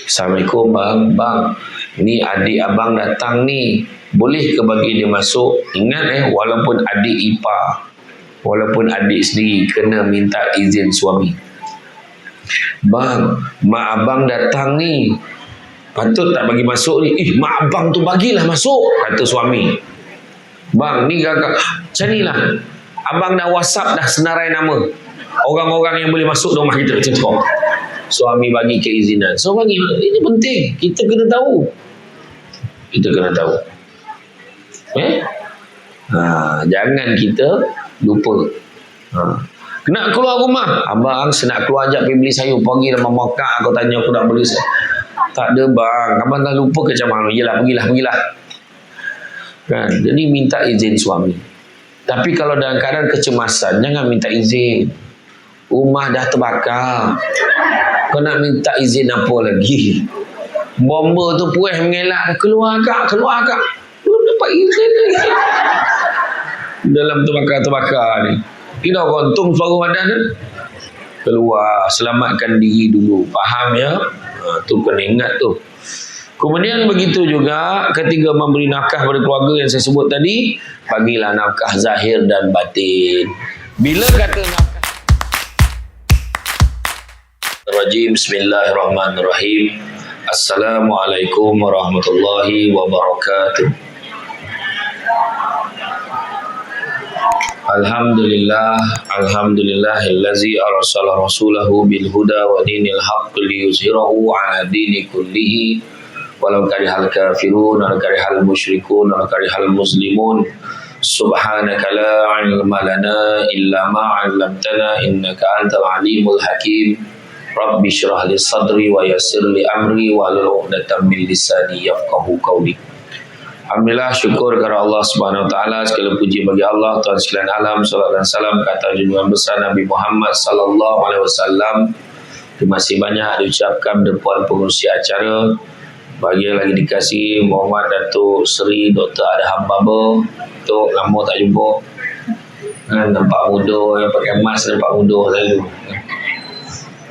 Assalamualaikum bang, ni adik abang datang ni, boleh ke bagi dia masuk? Ingat walaupun adik ipar, walaupun adik sendiri, kena minta izin suami. Bang, mak abang datang ni, patut tak bagi masuk ni? Mak abang tu bagilah masuk, kata suami. Bang, ni kakak, macam ni lah, abang dah WhatsApp dah senarai nama orang-orang yang boleh masuk rumah kita macam tu. Suami bagi keizinan. So bagi, ini penting. Kita kena tahu. Jangan kita lupa. Nak keluar rumah, abang senak keluar ajak pergi beli sayur. Pergi dalam Mekah, aku tanya aku nak beli sayur. Tak ada bang, abang dah lupa ke macam mana? Yelah, pergilah. Kan? Jadi minta izin suami. Tapi kalau dalam keadaan kecemasan, jangan minta izin. Rumah dah terbakar, kau nak minta izin apa lagi? Bomba tu puas mengelak, keluar kak. Belum dapat izin lagi. Dalam terbakar ni, kita untung suara badan ni. Keluar, selamatkan diri dulu. Faham ya? Tu kena ingat tu. Kemudian begitu juga ketika memberi nafkah pada keluarga yang saya sebut tadi, bagilah nafkah zahir dan batin. Bila kata nafkah Rajim, Bismillahirrahmanirrahim. Assalamualaikum warahmatullahi wabarakatuh. Alhamdulillahillazi arsala rasulahu bil huda wa dinil haqq liyuzhirahu 'ala dini kullihi walau karihal kafirun wa karihal musyrikun wa karihal muslimun. Subhanaka la ilma lana illa ma 'allamtana innaka antal alimul hakim. Rabbi syrah li sadri wa yassir li amri wa hlul 'uqdatam min lisani yafqahu qawli. Alhamdulillah, syukur kepada Allah Subhanahu wa taala, segala puji bagi Allah Tuhan sekalian alam. Salawat dan salam ke atas junjungan besar Nabi Muhammad sallallahu alaihi wasallam. Terima kasih banyak diucapkan depan pengurusi acara. Bagi yang lagi dikasih Muhammad Datuk Seri Dr. Adham Baba. Tok, lama tak jumpa. Kan nampak muda, yang pakai mask nampak muda selalu.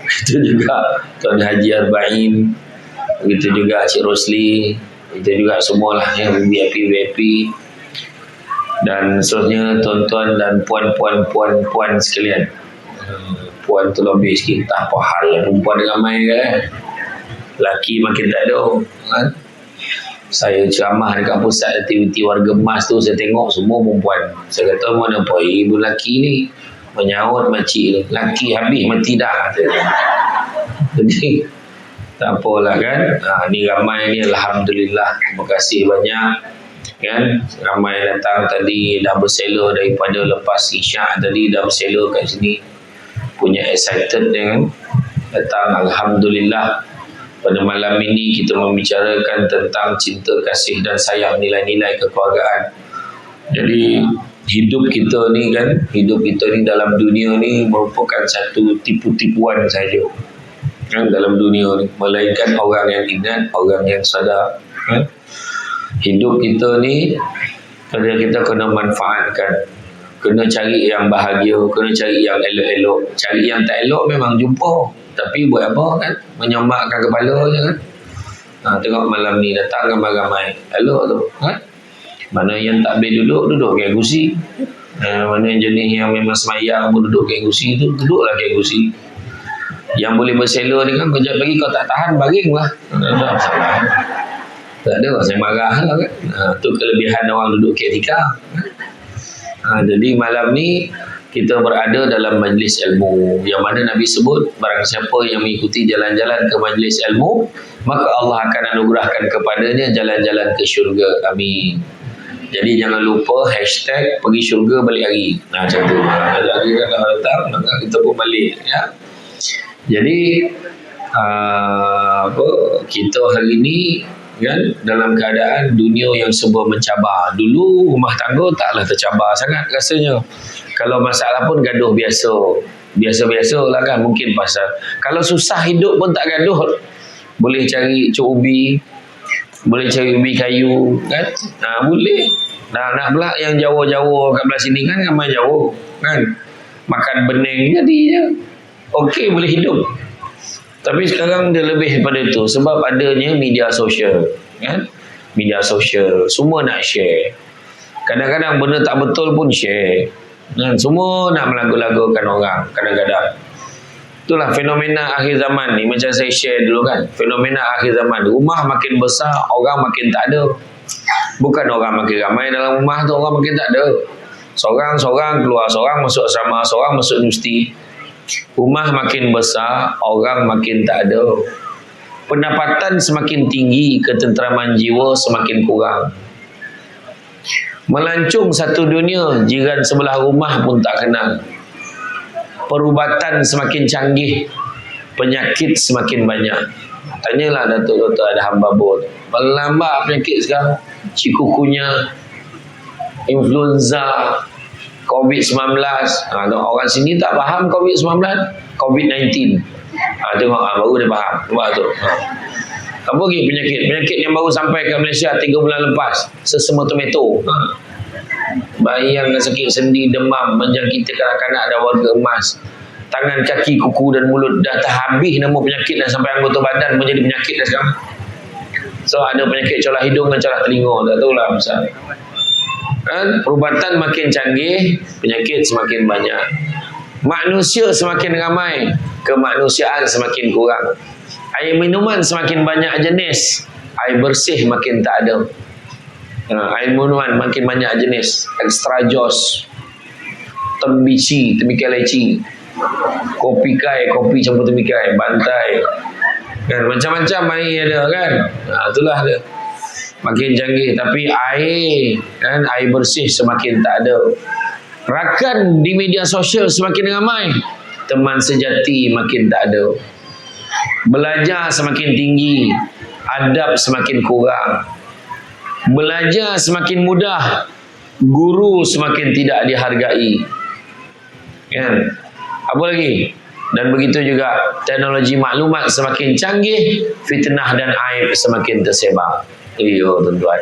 Itu juga Tuan Haji Arba'in, begitu juga Cik Rosli, begitu juga semualah yang VIP dan seterusnya, tuan-tuan dan puan sekalian. Puan tu lebih sikit, tak apa hal perempuan ramai kan, lelaki makin tak ada kan. Saya ceramah dekat pusat aktiviti warga emas tu, saya tengok semua perempuan. Saya kata mana apa ibu lelaki ni, menyaut makcik lelaki habis mati dah. Jadi tak apalah kan. Ni ramai ni, alhamdulillah, terima kasih banyak kan. Ramai datang tadi, dah bersela daripada lepas isyak tadi, dah bersela kat sini, punya excited kan datang. Alhamdulillah, pada malam ini kita membicarakan tentang cinta kasih dan sayang, nilai-nilai kekeluargaan. Jadi hidup kita ni dalam dunia ni merupakan satu tipu-tipuan saja kan, dalam dunia ni, melainkan orang yang ingat, orang yang sadar kan? Hidup kita ni kita kena manfaatkan, kena cari yang bahagia, kena cari yang elok-elok. Cari yang tak elok memang jumpa, tapi buat apa kan, menyomakkan kepala je kan. Tengok malam ni datang ramai-ramai, elok tu kan. Mana yang tak boleh duduk kat kursi. Mana yang jenis yang memang semayang pun duduk kat kursi tu, duduklah kat kursi. Yang boleh bersela ni kan, kejap lagi kau tak tahan, baringlah. Tak ada, saya marah lah kan. Tu kelebihan orang duduk ketika. Jadi malam ni kita berada dalam majlis ilmu, yang mana Nabi sebut, barang siapa yang mengikuti jalan-jalan ke majlis ilmu, maka Allah akan anugerahkan kepadanya jalan-jalan ke syurga. Amin. Jadi jangan lupa hashtag pergi syurga balik hari. Macam tu. Jadi kalau datang, maka kita pun balik ya. Jadi kita hari ni kan dalam keadaan dunia yang serba mencabar. Dulu rumah tangga taklah tercabar sangat rasanya. Kalau masalah pun gaduh biasa lah kan. Mungkin pasal kalau susah hidup pun tak gaduh. Boleh cari cuk ubi, boleh cari ubi kayu kan. Boleh. Nak pula yang Jawa-Jawa kat belah sini kan, ramai Jawa kan, makan bening jadi je. Okey, boleh hidup. Tapi sekarang dia lebih daripada itu sebab adanya media sosial, kan? Media sosial, semua nak share. Kadang-kadang benda tak betul pun share. Dan semua nak melagu-lagukan orang kadang-kadang. Itulah fenomena akhir zaman ni. Macam saya share dulu kan, fenomena akhir zaman. Rumah makin besar, orang makin tak ada. Bukan orang makin ramai dalam rumah tu, orang makin tak ada. Seorang-seorang keluar, seorang masuk asrama, seorang masuk universiti. Rumah makin besar, orang makin tak ada. Pendapatan semakin tinggi, ketenteraman jiwa semakin kurang. Melancung satu dunia, jiran sebelah rumah pun tak kenal. Perubatan semakin canggih, penyakit semakin banyak. Tanyalah Datuk-Datuk ada hamba bor. Berlambak penyakit sekarang. Cikukunya, influenza, COVID-19. Orang sini tak faham COVID-19, COVID-19. Tengok baru dia faham. Nampak tu. Apa lagi penyakit? Penyakit yang baru sampai ke Malaysia 3 bulan lepas. Sesama tomato. Bayang sakit sendi, demam, menjangkiti kanak-kanak dan warga emas. Tangan, kaki, kuku dan mulut. Dah tak habis nama penyakit dan sampai anggota badan menjadi penyakit dah sekarang. So ada penyakit colah hidung dan colah telinga. Tak tahulah pasal. Perubatan makin canggih, penyakit semakin banyak. Manusia semakin ramai, kemanusiaan semakin kurang. Air minuman semakin banyak jenis, air bersih makin tak ada. Air minuman makin banyak jenis, extra jos, tembici, temikai leci, kopi kai, kopi campur temikai, bantai, kan macam-macam air ada kan. Itulah dia. Makin canggih, tapi air kan, air bersih semakin tak ada. Rakan di media sosial semakin ramai, teman sejati makin tak ada. Belajar semakin tinggi, adab semakin kurang. Belajar semakin mudah, guru semakin tidak dihargai. Kan? Apa lagi? Dan begitu juga teknologi maklumat semakin canggih, fitnah dan aib semakin tersebar. Iyo tuan-tuan.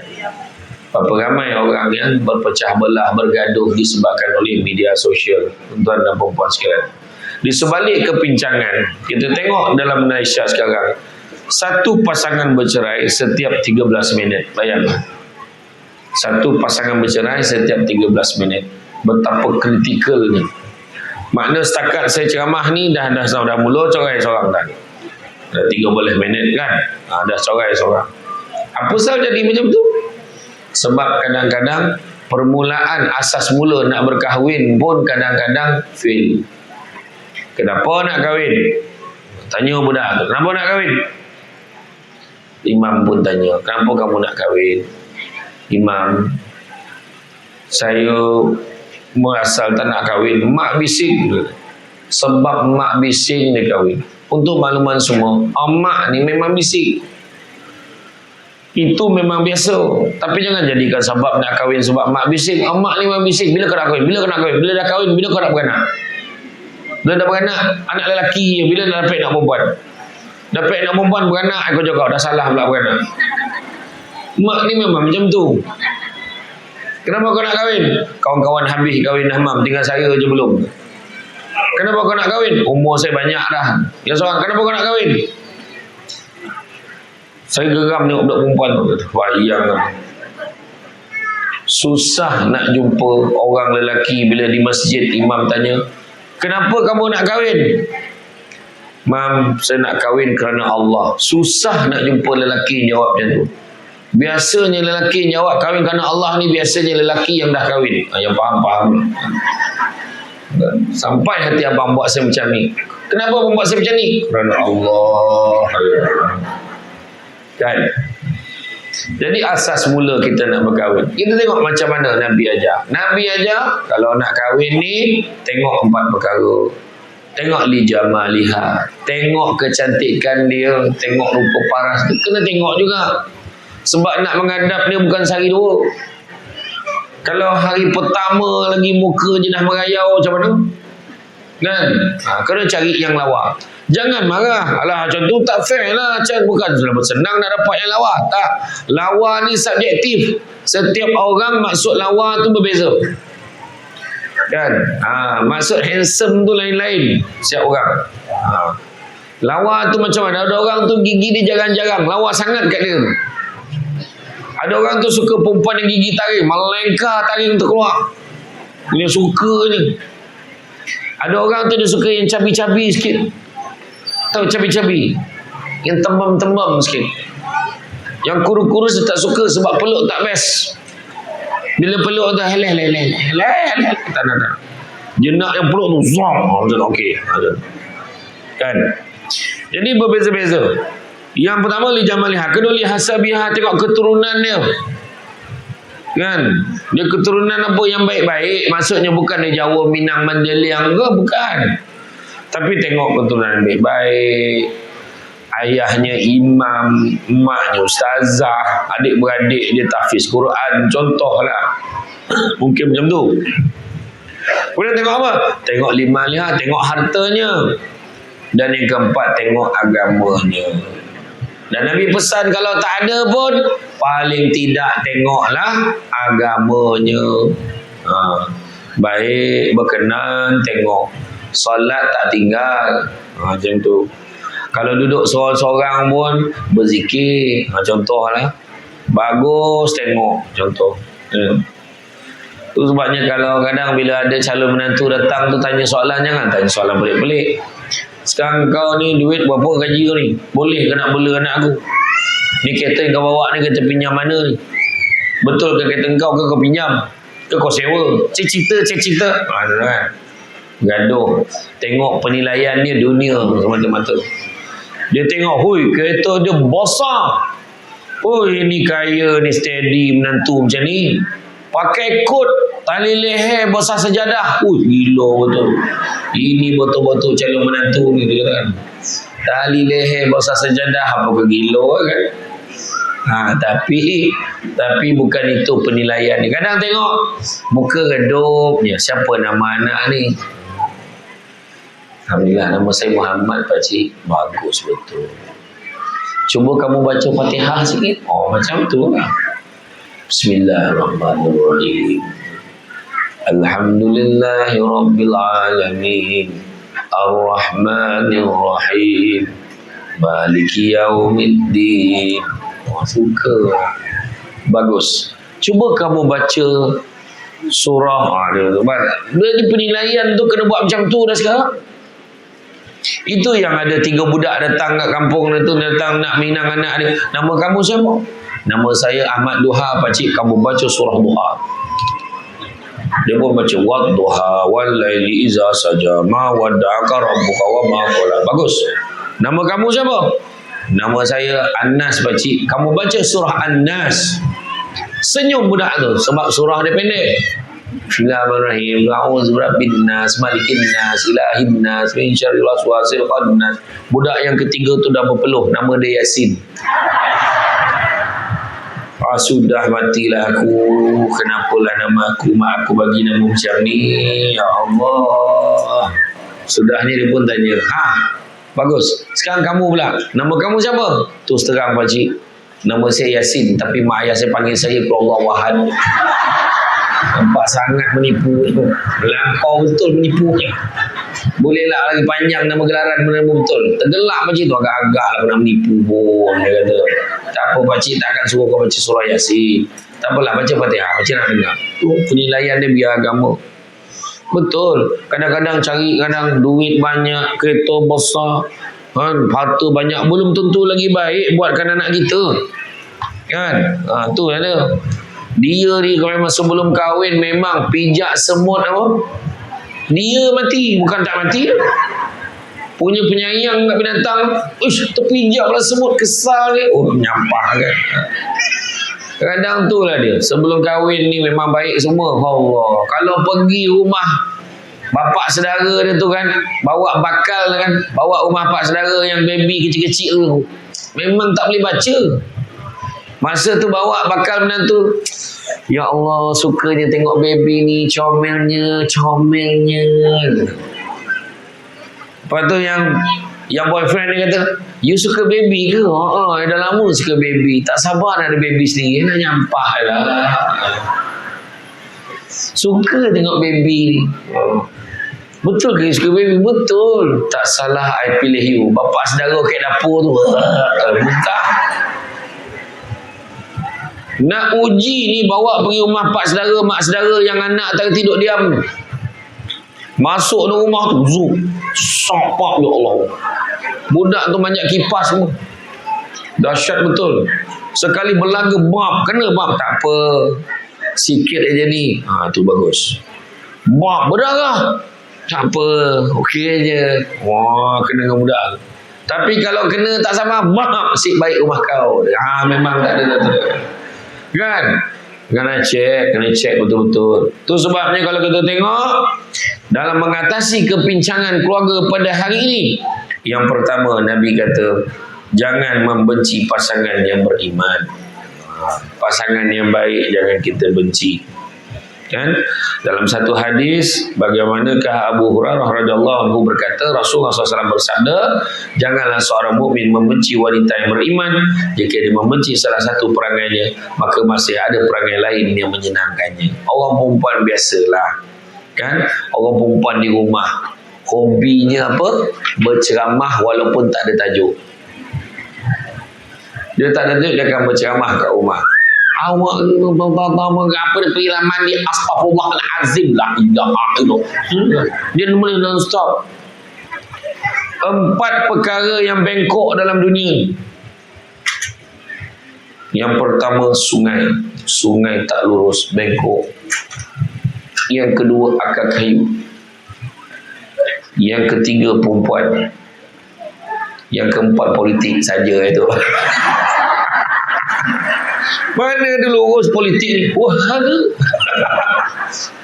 Berapa ramai orang yang berpecah belah, bergaduh disebabkan oleh media sosial, tuan-tuan dan puan-puan sekalian. Di sebalik kepincangan, kita tengok dalam Malaysia sekarang, satu pasangan bercerai setiap 13 minit. Bayangkan. Satu pasangan bercerai setiap 13 minit. Betapa kritikalnya. Makna setakat saya ceramah ni dah mula cerai seorang dah. Dah 13 minit kan. Dah cerai seorang. Apa sebab jadi macam tu? Sebab kadang-kadang permulaan asas mula nak berkahwin pun kadang-kadang fail. Kenapa nak kahwin? Tanya budak tu, kenapa nak kahwin? Imam pun tanya, kenapa kamu nak kahwin? Imam, saya merasal tak nak kahwin. Mak bising. Sebab mak bising dia kahwin. Untuk makluman semua, mak ni memang bising. Itu memang biasa. Tapi jangan jadikan sebab nak kahwin sebab mak bising. Mak ni memang bising. Bila kau nak kahwin? Bila kau nak kahwin? Bila dah kahwin? Bila kau nak beranak? Bila dah beranak, anak lelaki. Bila dah dapat nak perempuan? Dapat nak perempuan beranak, aku cakap dah salah pula beranak. Mak ni memang macam tu. Kenapa kau nak kahwin? Kawan-kawan habis kahwin dah mam, tinggal saya je belum. Kenapa kau nak kahwin? Umur saya banyak dah. Yang seorang, kenapa kau nak kahwin? Saya geram tengok budak perempuan tu. Bayang. Susah nak jumpa orang lelaki bila di masjid imam tanya, kenapa kamu nak kahwin? Mam, saya nak kahwin kerana Allah. Susah nak jumpa lelaki jawab macam tu. Biasanya lelaki jawab kahwin kerana Allah ni biasanya lelaki yang dah kahwin. Yang faham-faham. Sampai hati abang buat saya macam ni. Kenapa abang buat saya macam ni? Kerana Allah. Kan? Jadi asas mula kita nak berkahwin. Kita tengok macam mana Nabi ajar. Nabi ajar kalau nak kahwin ni tengok 4 perkara. Tengok li jamaliha, tengok kecantikan dia, tengok rupa paras dia. Kena tengok juga. Sebab nak menghadap dia bukan sehari dua. Kalau hari pertama lagi muka je dah merayau macam mana? Kan? Kena cari yang lawa. Jangan marah. Alah macam tu tak fair lah. Bukan senang nak dapat yang lawa. Tak. Lawa ni subjektif. Setiap orang maksud lawa tu berbeza. Kan? Maksud handsome tu lain-lain. Setiap orang. Lawa tu macam mana? Ada orang tu gigi dia jarang-jarang, lawa sangat kat dia. Ada orang tu suka perempuan yang gigi taring, melengkar taring tu keluar. Dia suka ni. Ada orang tu dia suka yang cabi-cabi sikit. Tahu cabi-cabi? Yang tembam-tembam sikit. Yang kurus-kurus dia tak suka sebab peluk tak best. Bila peluk tu heleh. Tak nak. Dia nak yang peluk tu zom. Macam okey. Kan? Jadi berbeza-beza. Yang pertama li jamaliha, kedua li hasabiha, tengok keturunan dia. Kan? Dia keturunan apa yang baik-baik, maksudnya bukan dia Jawa, Minang, Mandeliang ke, bukan. Tapi tengok keturunan baik-baik. Ayahnya imam, emaknya ustazah, adik-beradik dia tahfiz Quran, contohlah. Mungkin macam tu. Kemudian tengok apa? Tengok limaliha, tengok hartanya. Dan yang keempat, tengok agamanya. Dan Nabi pesan kalau tak ada pun, paling tidak tengoklah agamanya. Baik, berkenan, tengok. Solat tak tinggal. Macam tu. Kalau duduk seorang-seorang pun, berzikir. Contohlah. Bagus, tengok. Contoh. Itu sebabnya kalau kadang bila ada calon menantu datang tu tanya soalan, jangan tanya soalan pelik-pelik. Sekarang kau ni duit berapa gaji kau ni? Boleh ke nak bela anak aku? Ni kereta yang kau bawa ni kereta pinjam mana ni? Betul ke kereta kau ke kau pinjam? Ke kau sewa? Cik cerita. Kan? Gaduh. Tengok penilaian dia dunia semata-mata. Dia tengok, hui kereta dia besar. Hui ni kaya ni steady menantu macam ni. Pakai kot tali leher besar sejadah. Gila betul. Ini betul-betul calon menantu ni dia katakan. Tali leher besar sejadah, apa ke gila kan? Tapi bukan itu penilaian ni. Kadang tengok muka redup ya, siapa nama anak ni? Alhamdulillah, nama saya Muhammad pakcik. Bagus betul. Cuba kamu baca Fatihah sikit. Macam tu lah. Bismillahirrahmanirrahim. Alhamdulillahi Rabbil Alamin, Ar-Rahmanirrahim, Maliki Yaumiddin. Suka. Bagus. Cuba kamu baca surah. Dia penilaian tu kena buat macam tu dah sekarang. Itu yang ada 3 budak datang kat kampung tu, datang nak minang anak dia. Nama kamu siapa? Nama saya Ahmad Duha pakcik, kamu baca surah Duha. Dia pun baca wadduha wal laili iza saja ma wadda'aka rabbuka wa ma qala. Bagus. Nama kamu siapa? Nama saya An-Nas pakcik, kamu baca surah An-Nas. Senyum budak tu sebab surah dia pendek. Bismillahirrahmanirrahim. A'udzu birabbin nas, malikin nas, ilahin nas, min syarril waswasil khannas. Budak yang ketiga tu dah berpeluh, nama dia Yasin. Sudah matilah aku, kenapalah nama aku, mak aku bagi nama macam ni, ya Allah. Sudahnya dia pun tanya, bagus, sekarang kamu pula, nama kamu siapa? Terus terang pakcik, nama saya Yasin, tapi mak ayah saya panggil saya Allah Wahad. Nampak sangat menipu, melampau betul menipunya. Bolehlah lagi panjang nama gelaran benar-benar betul. Tergelak pakcik tu, agak-agak lah nak menipu pun. Dia kata, tak apa pakcik, tak akan suruh kau baca surah Yasin. Tak apalah, baca Fatihah, pakcik nak dengar. Tu penilaian dia biar agama. Betul. Kadang-kadang cari duit banyak, kereta besar, harta banyak, belum tentu lagi baik buatkan anak kita. Kan? Tu ada. Dia ni memang sebelum kahwin memang pijak semut apa? Dia mati, bukan tak mati. Punya penyayang kat binatang, terpijak lah semut, kesal ni. Nyampah kan. Kadang tu lah dia. Sebelum kahwin ni memang baik semua. Allah. Kalau pergi rumah bapak saudara dia tu kan, bawa bakal kan, bawa rumah pak saudara yang baby kecil-kecil tu, memang tak boleh baca. Masa tu bawa bakal menantu, ya Allah, sukanya tengok baby ni, comelnya. Lepas tu yang boyfriend dia kata, you suka baby ke? Dah lama suka baby, tak sabar nak ada baby sendiri. Nak nyampah lah. Suka tengok baby ni. Betul ke sugar baby? Betul. Tak salah I pilih you. Bapak saudara kat dapur tu. Muntah. Nak uji ni bawa pergi rumah pak saudara, mak saudara yang anak tak tidur diam. Masuk dalam rumah tu, zoom. Sapak ya Allah. Budak tu banyak kipas semua. Dahsyat betul. Sekali berlaga bab, kena bab tak apa. Sikit aja ni. Tu bagus. Bab berdarah. Tak apa, okey aja. Wah, kena dengan budak. Tapi kalau kena tak sama, bab sik baik rumah kau. Memang tak ada. Kan? Kena cek betul-betul. Tu sebabnya kalau kita tengok dalam mengatasi kepincangan keluarga pada hari ini, yang pertama Nabi kata jangan membenci pasangan yang beriman. Pasangan yang baik jangan kita benci. Kan? Dalam satu hadis, bagaimanakah Abu Hurairah radhiyallahu anhu berkata, Rasulullah SAW bersabda, janganlah seorang mukmin membenci wanita yang beriman. Jika dia membenci salah satu perangainya, maka masih ada perangai lain yang menyenangkannya. Orang perempuan biasalah, kan? Orang perempuan di rumah hobinya apa? Berceramah walaupun tak ada tajuk. Dia tak ada tajuk, dia akan berceramah kat rumah. Awak apa dia pergi mandi, astaghfirullahalazim, la ilaha illallah. Dia mula non-stop. 4 perkara yang bengkok dalam dunia. Yang pertama, sungai tak lurus, bengkok. Yang kedua, akar kayu. Yang ketiga, perempuan. Yang keempat, politik saja itu. Mana dulu urus politik ni? Wah,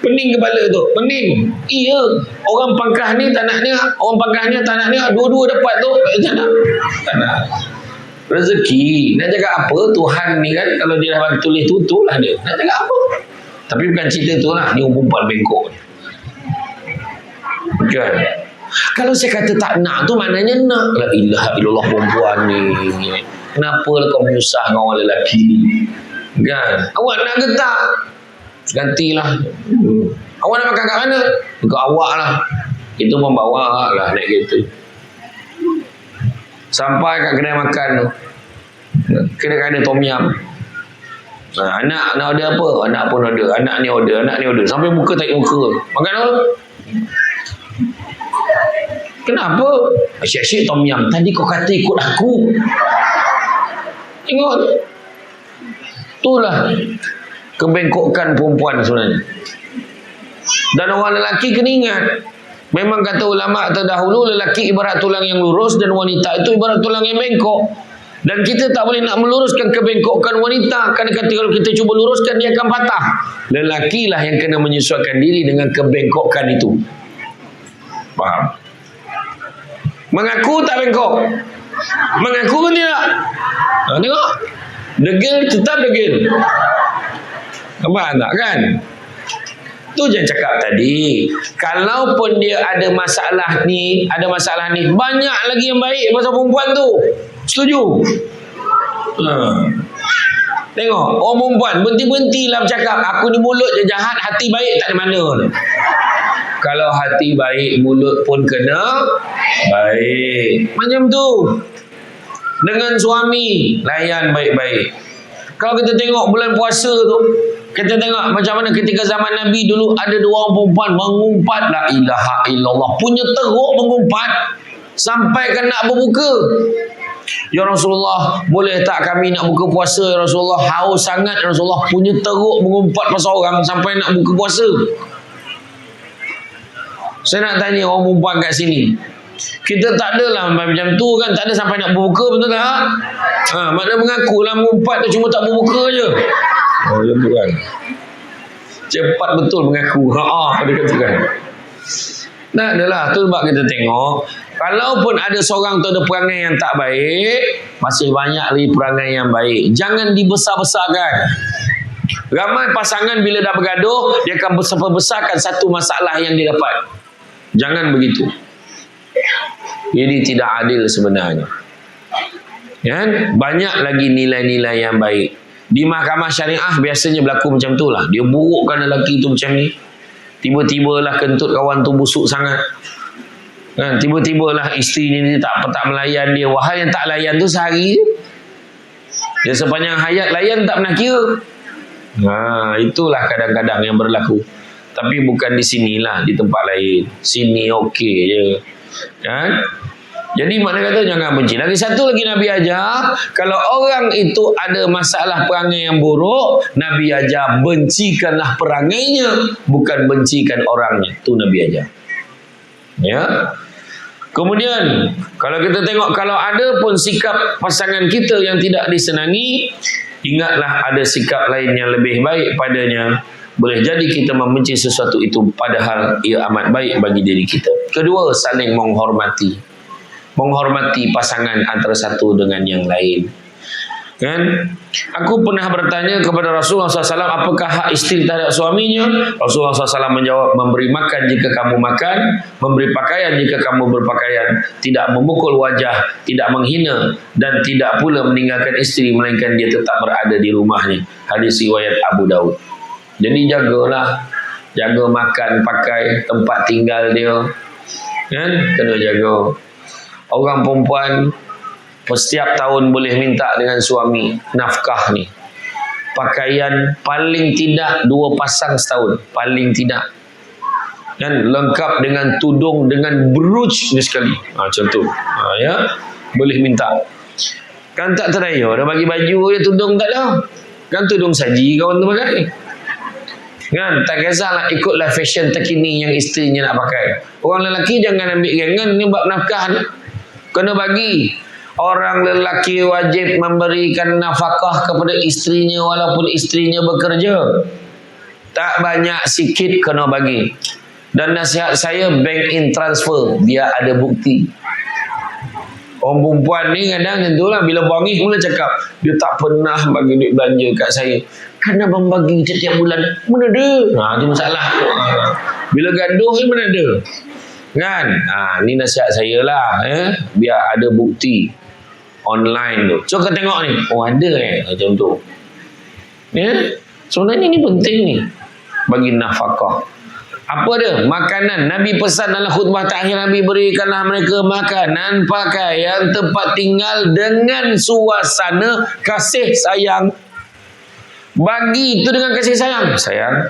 pening kepala tu, pening. Iya, orang pangkah ni tak nak ni, orang pangkah ni tak nak ni, dua-dua dapat tu, tak nak. Rezeki, nak cakap apa? Tuhan ni kan, kalau dia dah tulis tu lah dia. Nak cakap apa? Tapi bukan cerita tu lah, ni orang perempuan bengkok. Kan? Kalau saya kata tak nak tu maknanya nak. La ilaha illallah perempuan ni. Kenapa kau menyusah dengan orang lelaki? Kan? Awak nak ke tak? Gantilah. Awak nak makan kat mana? Ke awak lah. Itu membawa lah naik kereta. Sampai kat kedai makan tu. Kedai tom yum. Anak nak order apa? Anak pun order. Anak ni order. Sampai muka tarik muka. Makan apa? Kenapa? Asyik-asyik tom yum. Tadi kau kata ikut aku. Tengok. Itulah kebengkokan perempuan sebenarnya. Dan orang lelaki kena ingat, memang kata ulama terdahulu, lelaki ibarat tulang yang lurus dan wanita itu ibarat tulang yang bengkok. Dan kita tak boleh nak meluruskan kebengkokan wanita, kerana kata kalau kita cuba luruskan dia akan patah. Lelaki lah yang kena menyesuaikan diri dengan kebengkokan itu. Faham? Mengaku tak bengkok, mengaku kan tidak. Tengok, degil tetap degil. Nampak tak kan? Tu jangan cakap tadi. Kalaupun dia ada masalah ni, banyak lagi yang baik pasal perempuan tu. Setuju? Tengok, orang perempuan berhenti-berhentilah bercakap, aku ni mulut je jahat, hati baik tak ada mana. Kalau hati baik, mulut pun kena baik. Macam tu. Dengan suami, layan baik-baik. Kalau kita tengok bulan puasa tu, kita tengok macam mana ketika zaman Nabi dulu ada 2 orang perempuan mengumpat, la ilaha illallah, punya teruk mengumpat sampai kan nak berbuka. Ya Rasulullah, boleh tak kami nak buka puasa? Ya Rasulullah, haus sangat. Ya Rasulullah, punya teruk mengumpat pasal orang sampai nak buka puasa. Saya nak tanya orang perempuan kat sini, kita tak adalah macam tu kan, tak ada sampai nak berbuka, betul tak? Maknanya mengakulah mengumpat tu cuma tak berbuka je. Oh, ya tu kan. Cepat betul mengaku. Dia katakan. Tak adalah. Tu sebab kita tengok, kalaupun ada seorang tu ada perangai yang tak baik, masih banyak lagi perangai yang baik. Jangan dibesar-besarkan. Ramai pasangan bila dah bergaduh, dia akan besar-besarkan satu masalah yang dia dapat. Jangan begitu. Ini tidak adil sebenarnya. Kan? Banyak lagi nilai-nilai yang baik. Di mahkamah syariah biasanya berlaku macam tu lah. Dia burukkan lelaki tu macam ni. Tiba-tibalah kentut kawan tu busuk sangat. Kan, tiba-tibalah isteri ni tak melayan dia. Wahai yang tak layan tu sehari je. Dia sepanjang hayat layan tak pernah kira. Itulah kadang-kadang yang berlaku. Tapi bukan di sinilah, di tempat lain. Sini okey je. Kan? Jadi makna kata jangan benci. Lagi satu lagi Nabi ajar, kalau orang itu ada masalah perangai yang buruk, Nabi ajar bencikanlah perangainya, bukan bencikan orangnya. Itu Nabi ajar. Ya. Kemudian kalau kita tengok, kalau ada pun sikap pasangan kita yang tidak disenangi, ingatlah ada sikap lain yang lebih baik padanya. Boleh jadi kita membenci sesuatu itu padahal ia amat baik bagi diri kita. Kedua, saling menghormati. Menghormati pasangan antara satu dengan yang lain. Kan? Aku pernah bertanya kepada Rasulullah SAW, apakah hak isteri terhadap suaminya? Rasulullah SAW menjawab, memberi makan jika kamu makan, memberi pakaian jika kamu berpakaian, tidak memukul wajah, tidak menghina, dan tidak pula meninggalkan isteri melainkan dia tetap berada di rumahnya. Hadis riwayat Abu Daud. Jadi jagalah, jaga makan, pakai, tempat tinggal dia, kan? Kena jaga. Orang perempuan setiap tahun boleh minta dengan suami nafkah ni. Pakaian paling tidak 2 pasang setahun, paling tidak. Dan lengkap dengan tudung dengan brooch ni sekali. Macam tu. Ya, boleh minta. Kan tak teraya dah bagi baju je, tudung tak ada. Kan tudung saji kawan tu pakai. Kan tak kisahlah, ikutlah fashion terkini yang isterinya nak pakai. Orang lelaki jangan ambil gangan ni bab nafkah ni. Kena bagi. Orang lelaki wajib memberikan nafkah kepada isterinya walaupun isterinya bekerja. Tak banyak, sikit kena bagi. Dan nasihat saya, bank in transfer biar ada bukti. Orang perempuan ni kadang tentulah bila bangih mula cakap, dia tak pernah bagi duit belanja kat saya. Kan abang bagi setiap bulan. Mana ada? Itu masalah. Bila gaduh ni mana ada? Kan? Ni nasihat saya lah. Biar ada bukti online tu. Cuba tengok ni. Oh ada macam tu. Ya? Sebenarnya ni penting ni. Bagi nafkah. Apa dia? Makanan. Nabi pesan dalam khutbah terakhir Nabi, berikanlah mereka makanan, pakaian, tempat tinggal dengan suasana kasih sayang. Bagi itu dengan kasih sayang. Sayang,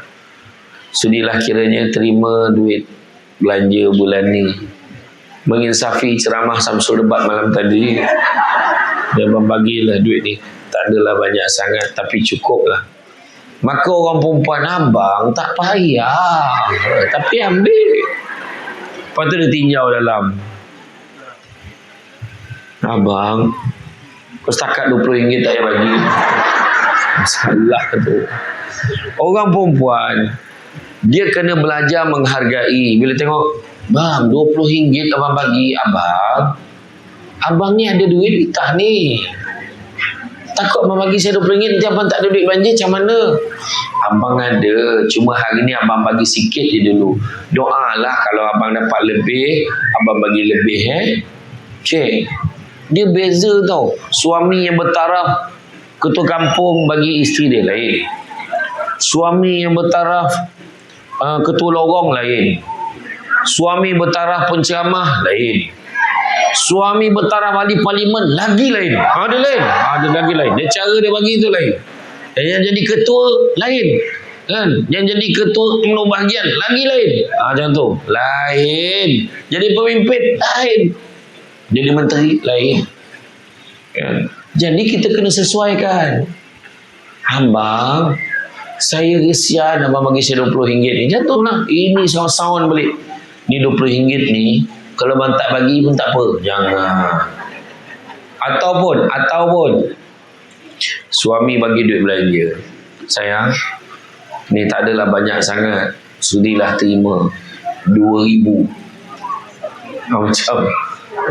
sudilah kiranya terima duit belanja bulan ni. Menginsafi ceramah Samsul Debat malam tadi. Dia membagilah duit ni. Tak adalah banyak sangat, tapi cukup lah. Maka orang perempuan, abang tak payah, tapi ambil. Lepas tu dia tinjau dalam. Abang, kau setakat RM20 tak payah bagi. Masalah tu. Orang perempuan, dia kena belajar menghargai. Bila tengok, bang, RM20 abang bagi. Abang ni ada duit tak ni? Takut abang bagi saya RM20, nanti abang tak ada duit belanja, macam mana? Abang ada, cuma hari ni abang bagi sikit je dulu. Doalah kalau abang dapat lebih, abang bagi lebih. Cik, dia beza tau. Suami yang bertaraf ketua kampung bagi isteri dia lain. Suami yang bertaraf ketua lorong lain. Suami bertaraf penceramah lain. Suami bertaraf ahli parlimen lagi lain. Ada lain. Ada lagi lain. Dia cara dia bagi itu lain. Dan yang jadi ketua lain. Kan? Yang jadi ketua umum bahagian lagi lain. Macam tu. Lain. Jadi pemimpin lain. Jadi menteri lain. Kan? Jadi kita kena sesuaikan. Abang, saya kesian abang bagi saya RM20 ni. Jatuhlah. Ini sound balik. Ni RM20 ni, kalau abang tak bagi pun tak apa. Jangan. Ataupun suami bagi duit belanja. Sayang, ni tak adalah banyak sangat. Sudilah terima RM2,000. Macam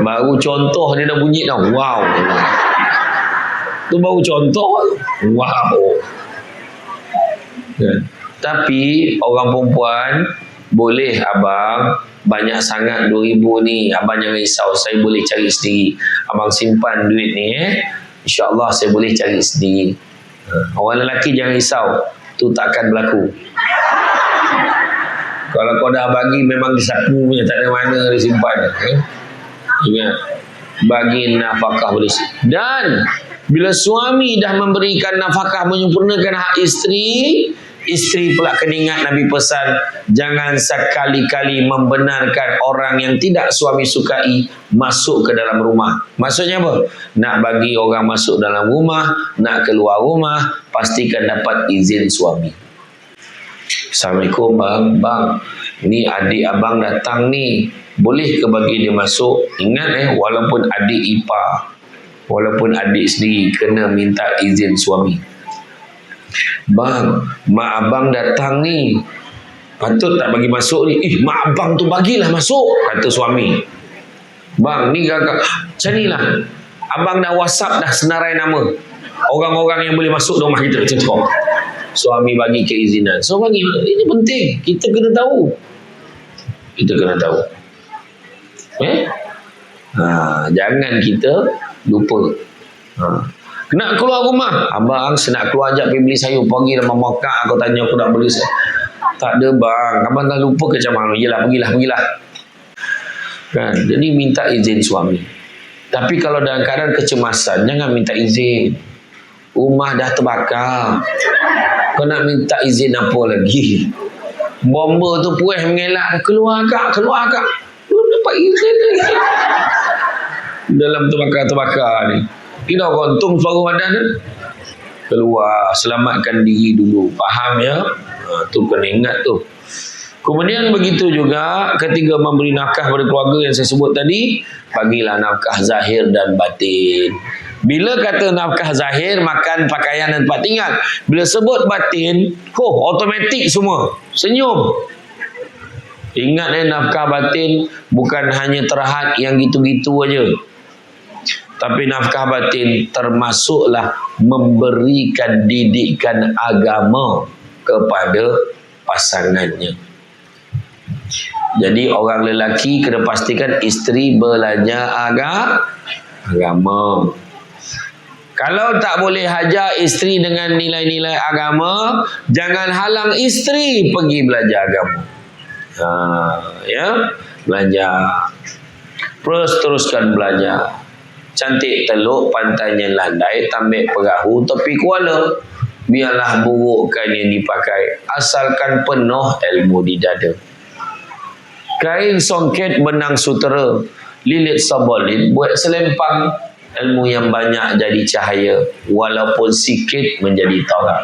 baru contoh dia dah bunyi dah. Wow. Tu baru contoh. Wow. Tapi orang perempuan, boleh abang banyak sangat RM2,000 ni, abang jangan risau, saya boleh cari sendiri. Abang simpan duit ni, InsyaAllah saya boleh cari sendiri. Orang lelaki jangan risau, tu tak akan berlaku. Kalau kau dah bagi memang disapu punya, tak ada mana disimpan. Ingat, bagi nafkah bersih. Dan bila suami dah memberikan nafkah, menyempurnakan hak isteri, isteri pula kena ingat Nabi pesan, jangan sekali-kali membenarkan orang yang tidak suami sukai masuk ke dalam rumah. Maksudnya apa? Nak bagi orang masuk dalam rumah, nak keluar rumah, pastikan dapat izin suami. Assalamualaikum bang, ni adik abang datang ni, boleh ke bagi dia masuk? Ingat walaupun adik ipar, walaupun adik sendiri, kena minta izin suami. Bang, mak abang datang ni, patut tak bagi masuk ni? Mak abang tu bagilah masuk, kata suami. Bang, ni kakak, macam ni lah, abang dah WhatsApp dah senarai nama orang-orang yang boleh masuk rumah kita. Contoh, suami bagi keizinan. So bagi, ini penting, kita kena tahu. Kita kena tahu. Jangan kita lupa. Nak keluar rumah, abang senak keluar ajak pergi beli sayur, pergi dalam Mekah, aku tanya aku nak beli sayur. Tak ada bang, abang dah lupa ke macam mana? Yelah, pergilah. Kan? Jadi minta izin suami. Tapi kalau dalam keadaan kecemasan, jangan minta izin. Rumah dah terbakar, kau nak minta izin apa lagi? Bomba tu puas mengelak, keluar kak, belum dapat izin lagi. Dalam terbakar ni, kita untung suara badan tu keluar, selamatkan diri dulu. Faham ya? Tu kena ingat tu. Kemudian begitu juga ketika memberi nafkah pada keluarga yang saya sebut tadi, bagilah nafkah zahir dan batin. Bila kata nafkah zahir, makan, pakaian dan tempat tinggal. Bila sebut batin, automatik semua senyum. Ingat nafkah batin bukan hanya terhad yang gitu-gitu aja. Tapi nafkah batin termasuklah memberikan didikan agama kepada pasangannya. Jadi orang lelaki kena pastikan isteri belajar agama. Kalau tak boleh hajar isteri dengan nilai-nilai agama, jangan halang isteri pergi belajar agama. Belajar. Teruskan belajar. Cantik teluk, pantainya landai, tambik perahu, tepi kuala. Biarlah burukkan yang dipakai, asalkan penuh ilmu di dada. Kain songket benang sutera, lilit sabolin, buat selempang. Ilmu yang banyak jadi cahaya, walaupun sikit menjadi terang.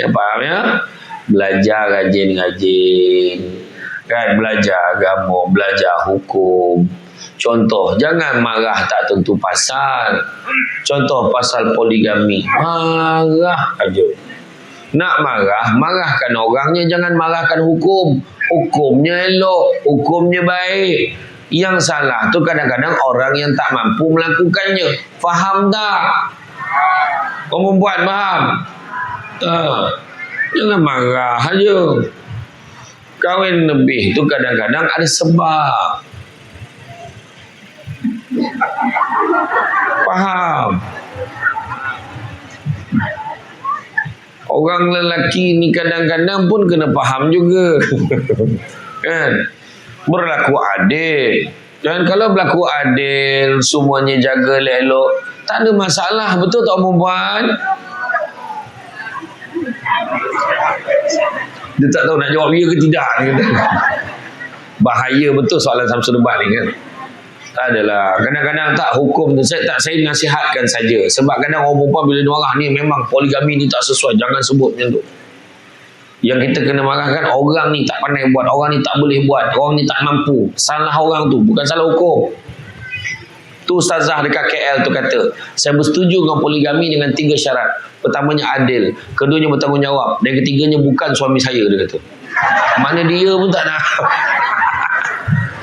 Faham ya? Belajar rajin-rajin, kan? Belajar agama, belajar hukum. Contoh, jangan marah tak tentu pasal. Contoh pasal poligami, marah aja. Nak marah, marahkan orangnya, jangan marahkan hukum. Hukumnya elok, hukumnya baik. Yang salah tu kadang-kadang orang yang tak mampu melakukannya. Faham tak? Perempuan faham? Jangan marah aja. Kahwin lebih tu kadang-kadang ada sebab. Faham? Orang lelaki ni kadang-kadang pun kena faham juga. Kan? Berlaku adil. Dan kalau berlaku adil, semuanya jaga elok, tak ada masalah. Betul tak perempuan? Dia tak tahu nak jawab ya ke tidak. Bahaya betul soalan Samsul Debat ni kan. Tak adalah. Kadang-kadang tak hukum tu. Saya nasihatkan saja. Sebab kadang orang perempuan bila dia marah ni, memang poligami ni tak sesuai. Jangan sebut macam tu. Yang kita kena marahkan, orang ni tak pandai buat, orang ni tak boleh buat, orang ni tak mampu. Salah orang tu, bukan salah hukum. Tu ustazah dekat KL tu kata, saya bersetuju dengan poligami dengan 3 syarat. Pertamanya adil, keduanya bertanggungjawab, dan ketiganya bukan suami saya, dia kata. Mana dia pun tak nak.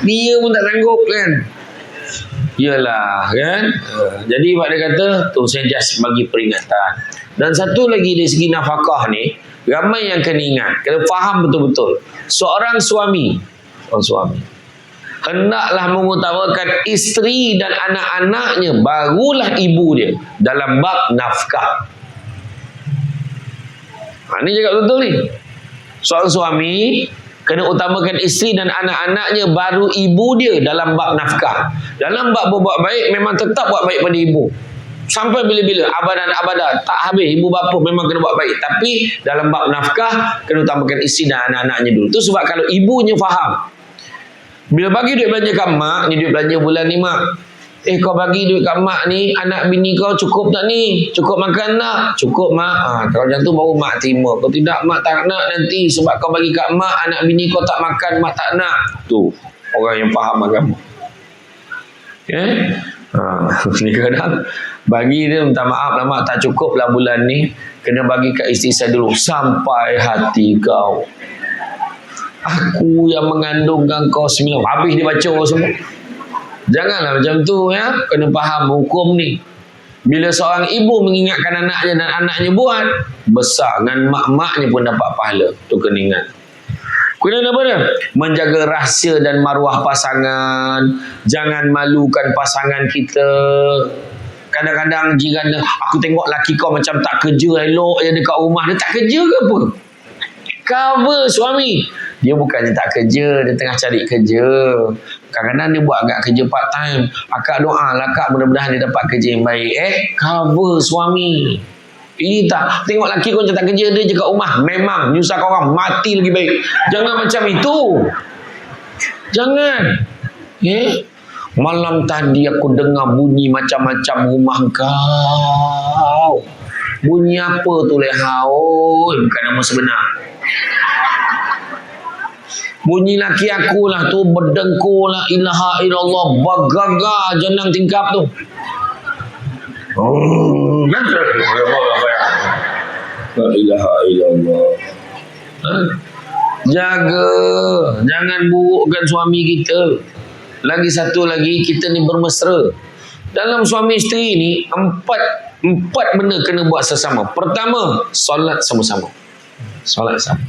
Dia pun tak sanggup kan. Yalah kan. Jadi Pak dia kata, tu saya just bagi peringatan. Dan satu lagi dari segi nafkah ni, ramai yang kena ingat, kena faham betul-betul. Seorang suami hendaklah mengutamakan isteri dan anak-anaknya, barulah ibu dia dalam bab nafkah. Ini cakap betul ni. Seorang suami Kena utamakan isteri dan anak-anaknya baru ibu dia dalam bab nafkah. Dalam bab berbuat baik memang tetap buat baik pada ibu. Sampai bila-bila abadan tak habis ibu bapa memang kena buat baik. Tapi dalam bab nafkah kena utamakan isteri dan anak-anaknya dulu. Tu sebab kalau ibunya faham, bila bagi duit belanja kat mak, ni duit belanja bulan ni mak. Kau bagi duit kat mak ni, anak bini kau cukup tak ni? Cukup makan tak? Cukup mak. Kalau macam tu baru mak terima. Kalau tidak mak tak nak nanti sebab kau bagi kat mak, anak bini kau tak makan, mak tak nak. Tu orang yang faham agama. Ni kadang bagi dia minta maaf lah mak, tak cukup lah bulan ni, kena bagi kat isteri saya dulu sampai hati kau. Aku yang mengandungkan kau 9. Habis dia baca semua. Janganlah macam tu ya. Kena faham hukum ni. Bila seorang ibu mengingatkan anaknya dan anaknya buat, besar dengan mak-maknya pun dapat pahala. Tu kena ingat. Kena apa dia? Menjaga rahsia dan maruah pasangan. Jangan malukan pasangan kita. Kadang-kadang jiran dia, aku tengok laki kau macam tak kerja elok je dekat rumah. Dia tak kerja ke apa? Cover suami. Dia bukannya tak kerja, dia tengah cari kerja. Kadang-kadang dia buat agak kerja part time. Akak doa lah kak, mudah-mudahan dia dapat kerja yang baik. Cover suami. Ini tak, tengok laki kau macam tak kerja, dia je kat rumah. Memang nyusahkan orang, mati lagi baik. Jangan macam itu. Jangan. Malam tadi aku dengar bunyi macam-macam rumah kau. Bunyi apa tu lehau? Bukan nama sebenar. Bunyi laki aku lah tu berdengkur la ilaha illallah, bagaga jenang tingkap tu. La ilaha illallah. Jaga, jangan burukkan suami kita. Lagi satu lagi, kita ni bermesra. Dalam suami isteri ni empat benda kena buat sesama. Pertama, solat sama-sama. Solat sama.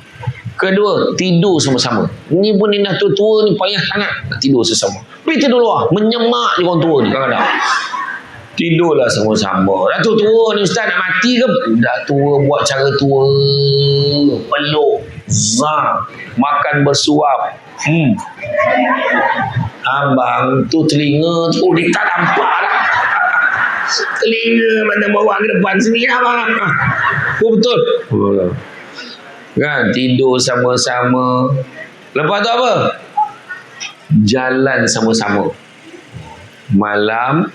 Kedua, tidur sama-sama. Ni pun ni dah tua-tua ni payah sangat nak tidur sesama. Pergi tidur luar, menyemak je orang tua ni kadang-kadang. Tidurlah sama-sama. Dah tua-tua ni ustaz nak mati ke? Dah tua buat cara tua. Peluk, makan bersuap. Abang tu telinga tu dia tak nampak lah. Telinga mana bawa ke depan sini abang. Betul. Kan tidur sama-sama. Lepas tu apa? Jalan sama-sama. Malam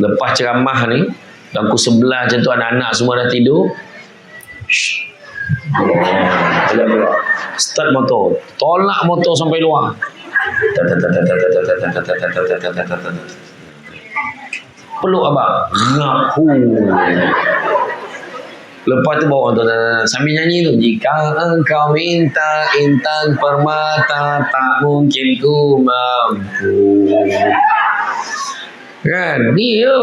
lepas ceramah ni, bangku sebelah macam tu anak-anak semua dah tidur. Start motor, tolak motor sampai luar. Peluk abang. Ngaku. Lepas tu bawa tu sambil nyanyi tu, jika engkau minta intan permata tak mungkin ku mampu. Kan dia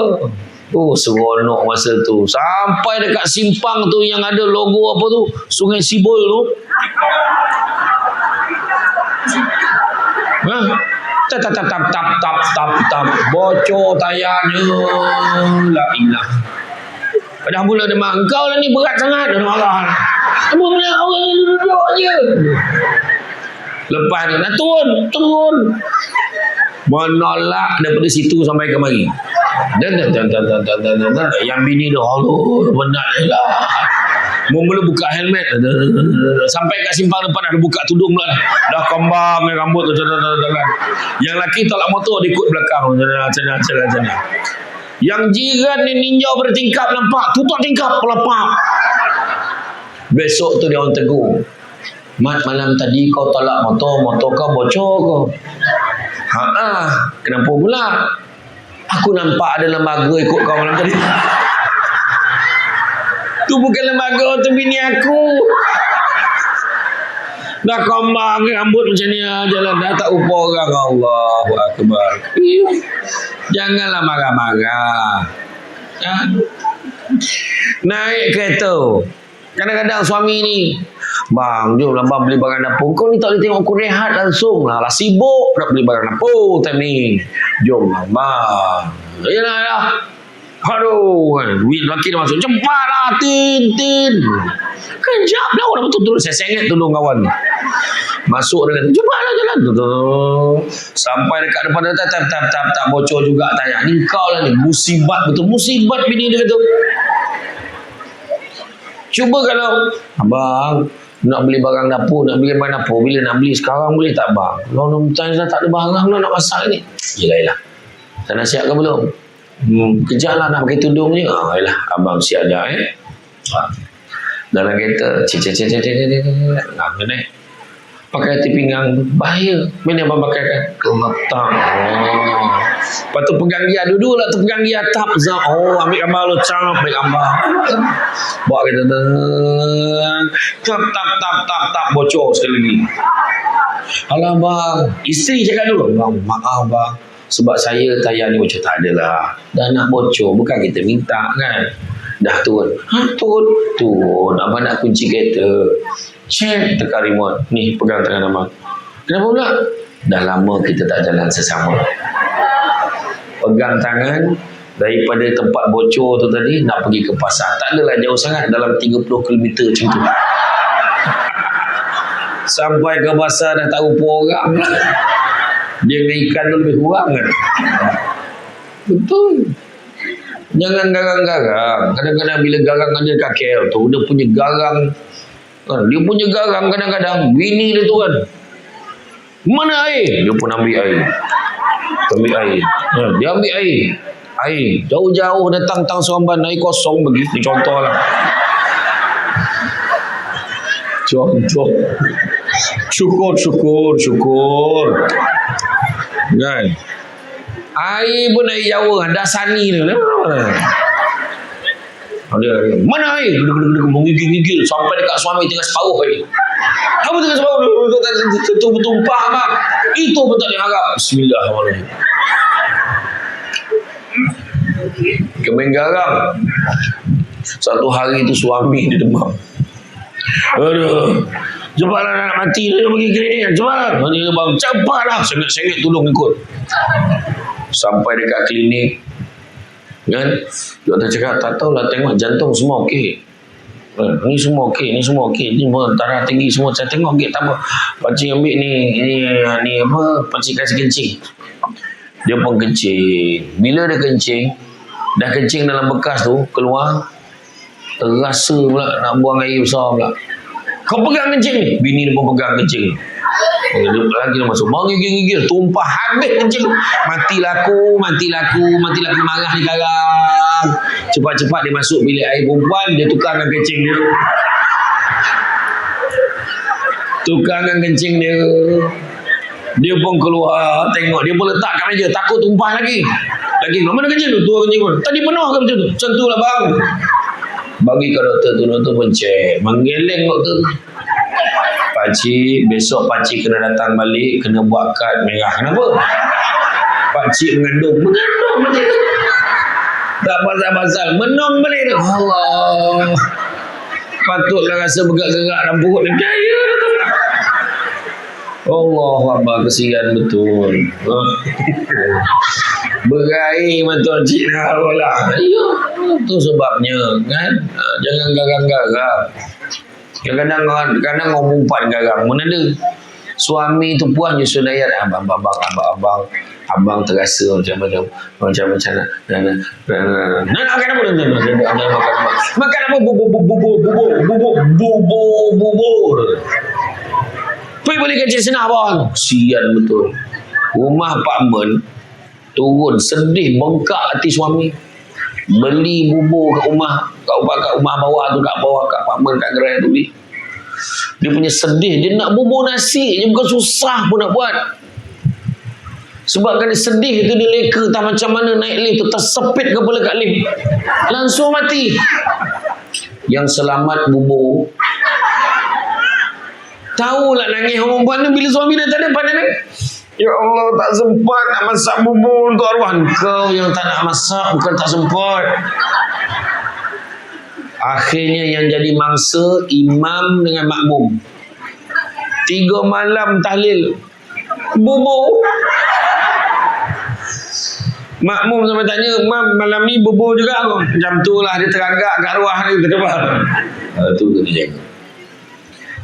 seronok masa tu sampai dekat simpang tu yang ada logo apa tu, Sungai Sibol tu. Tap bocor tayarnya. La ilah. Dah mula dia mak, kau lah ni berat sangat. Dia marah. Apa benda orang ni duduk je. Lepas ni nak turun. Menolak daripada situ sampai ke mari. Dan yang bini dia, Allah penat lah. Mula buka helmet. Sampai kat simpang depan dah buka tudung pula. Dah kembang rambut tu. Yang lelaki tolak motor dia ikut belakang. Macam. Yang jiran ni ninjau bertingkap nampak, tutup tingkap pelepak. Besok tu dia orang tegur. Mat, malam tadi kau tolak motor kau bocor kau. Kenapa pula? Aku nampak ada lembaga ikut kau malam tadi. Tu bukan lembaga, tu bini aku. Dah kembang rambut macam ni, jalan dah tak rupa orang. Allahu Akbar. Janganlah marah-marah. Naik kereta. Kadang-kadang suami ni, bang, jomlah bang beli barang dapur. Kau ni tak boleh tengok aku rehat langsung lah. Sibuk nak beli barang dapur time ni. Jomlah bang. Yalah. Aduh, duit lelaki dah masuk. Cepatlah, tin. Kejap dah orang betul-betul. Saya sengit tolong kawan. Masuk dengan cepatlah jalan. Sampai dekat depan dia tak bocor juga tayar. Ni kau lah ni, musibat betul. Musibat bini dia kata. Cuba kalau abang nak beli barang dapur, nak beli barang dapur, bila nak beli sekarang boleh tak bang? Kalau nak tak ada barang lah nak masak ni. Yelah. Tak nak siap ke belum? Kejap lah nak pakai tudung ni. Yelah, abang siap dah dalam kereta kena pakai hati pinggang bahaya. Mana abang pakai kan? Letak. Lepas tu pegang gia duduk lah tu, pegang gia tap. Ambil gambar lu, ambil gambar. Bawa kereta tap bocor sekali lagi. Alah bang, isteri cakap dulu, bang, maaf bang, sebab saya tayar ni bocor. Tak adalah, dah nak bocor bukan kita minta kan. Dah turun. Turun. Abang nak kunci kereta. Cek tekan remote. Ni pegang tangan abang. Kenapa pula? Dah lama kita tak jalan sesama. Pegang tangan daripada tempat bocor tu tadi nak pergi ke pasar. Tak adalah jauh sangat, dalam 30 km macam tu. Sampai ke pasar dah tak rupa orang. Dia dengan ikan tu lebih kurang kan. Betul. Jangan garang-garang. Kadang-kadang bila garang ada kat KL tu, dia punya garang. Dia punya garang kadang-kadang bini dia tu kan, mana air? Dia pun ambil air. Dia ambil air. Jauh-jauh datang tang Seremban, air kosong bagi. Ni contoh lah. Contoh. Syukur. Kan? Air pun air Jawa, dah sani dia. Mana air? Menggigil sampai dekat suami tengah separuh air. Apa tengah separuh? Itu bertumpah bang. Itu pun tak diharap. Bismillahirrahmanirrahim. Kemeng garam. Satu hari tu suami dia demam. Aduh, cepatlah nak mati dia pergi klinik. Cepatlah. Sengit tolong ikut. Sampai dekat klinik kan, doktor cakap tak tahulah, tengok jantung semua okey. Ni semua okey. Ni darah tinggi semua. Saya tengok okey, tak apa. Pakcik ambil ni apa? Pakcik kasih kencing. Dia pun kencing. Bila dia kencing, dah kencing dalam bekas tu keluar, terasa pula nak buang air besar pula. Kau pegang kencing ni. Bini dia pun pegang kencing. Lagi dia masuk, menggigil, tumpah habis kencing. Mati laku marah ni garang. Cepat-cepat dia masuk bilik air perempuan, dia tukarkan kencing dia. Dia pun keluar, tengok, dia pun letak kat meja, takut tumpah lagi. Mana kencing tu? Tua kencing pun. Tadi penuh ke macam tu? Macam tu lah bang. Bagi ke doktor tu, doktor pun cek. Menggeleng doktor tu. Pakcik, besok pakcik kena datang balik, kena buat kad merah. Kenapa? Pakcik mengandung pakcik. Tak pasal-pasal, menung balik tu. Allah. Patutlah rasa bergerak-gerak dalam perut dia. Gaya tu. Allahuakbar, kesian betul. Berair betul cik dah lah. Itu sebabnya kan. Jangan garang-garang. Kadang-kadang orang umpan garang. Mana ada suami tu puan justru dayat. Abang terasa macam nak makan apa? Makan apa? Bubur. Pergi beli kecil senang bang. Sian betul. Rumah Pak Men turun sedih, bengkak hati suami. Beli bubur kat rumah bawah tu, kat bawah kat Pak Men, kat gerai tu beli. Dia punya sedih, dia nak bubur nasi je, bukan susah pun nak buat. Sebab kan dia sedih tu, dia leka tak macam mana naik lift tu, tersepit kepala kat lift, langsung mati. Yang selamat bubur. Tahulah nangis orang perempuan tu bila suami dia tak ada pandai ni. Ya Allah, tak sempat nak masak bubur untuk arwah. Kau yang tak nak masak, bukan tak sempat. Akhirnya yang jadi mangsa imam dengan makmum. 3 malam tahlil bubur. Makmum sampai tanya, "Mam, malam ni bubur juga?" Macam tu lah, dia teragak kat arwah ni, terkepal. Itu kena jaga.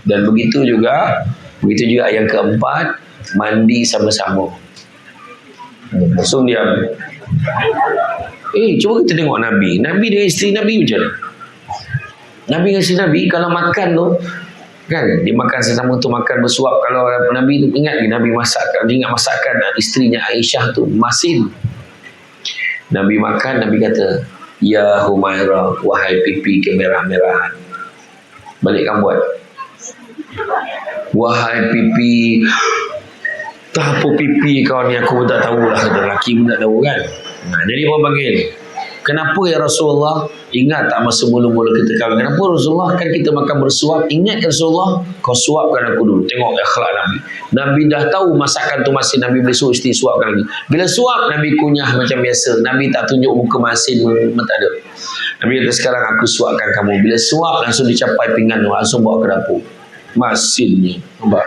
Dan begitu juga Begitu juga yang keempat, mandi sama-sama. Langsung diam. Cuba kita tengok Nabi. Nabi dengan isteri Nabi macam mana? Nabi dengan isteri Nabi kalau makan tu, kan dia makan sesama tu, makan bersuap. Kalau Nabi tu ingat ke Nabi masak, ingat masakan isterinya Aisyah tu, masin. Nabi makan, Nabi kata, ya Humaira, wahai pipi kemerah-merahan. Balik kamu buat. Wahai pipi, tak apa pipi kau ni, aku pun tak tahulah. Kata lelaki pun tak tahu kan. Jadi orang panggil, kenapa ya Rasulullah? Ingat tak masa mula-mula kita kahwin? Kenapa Rasulullah? Kan kita makan bersuap. Ingat Rasulullah? Kau suapkan aku dulu. Tengok akhlak Nabi. Nabi dah tahu masakan tu masin. Nabi boleh suruh isteri suapkan lagi. Bila suap, Nabi kunyah macam biasa. Nabi tak tunjuk muka masin. Tak ada. Nabi kata, sekarang aku suapkan kamu. Bila suap, langsung dicapai pinggan tu. Langsung bawa ke dapur. Masinnya. Nampak?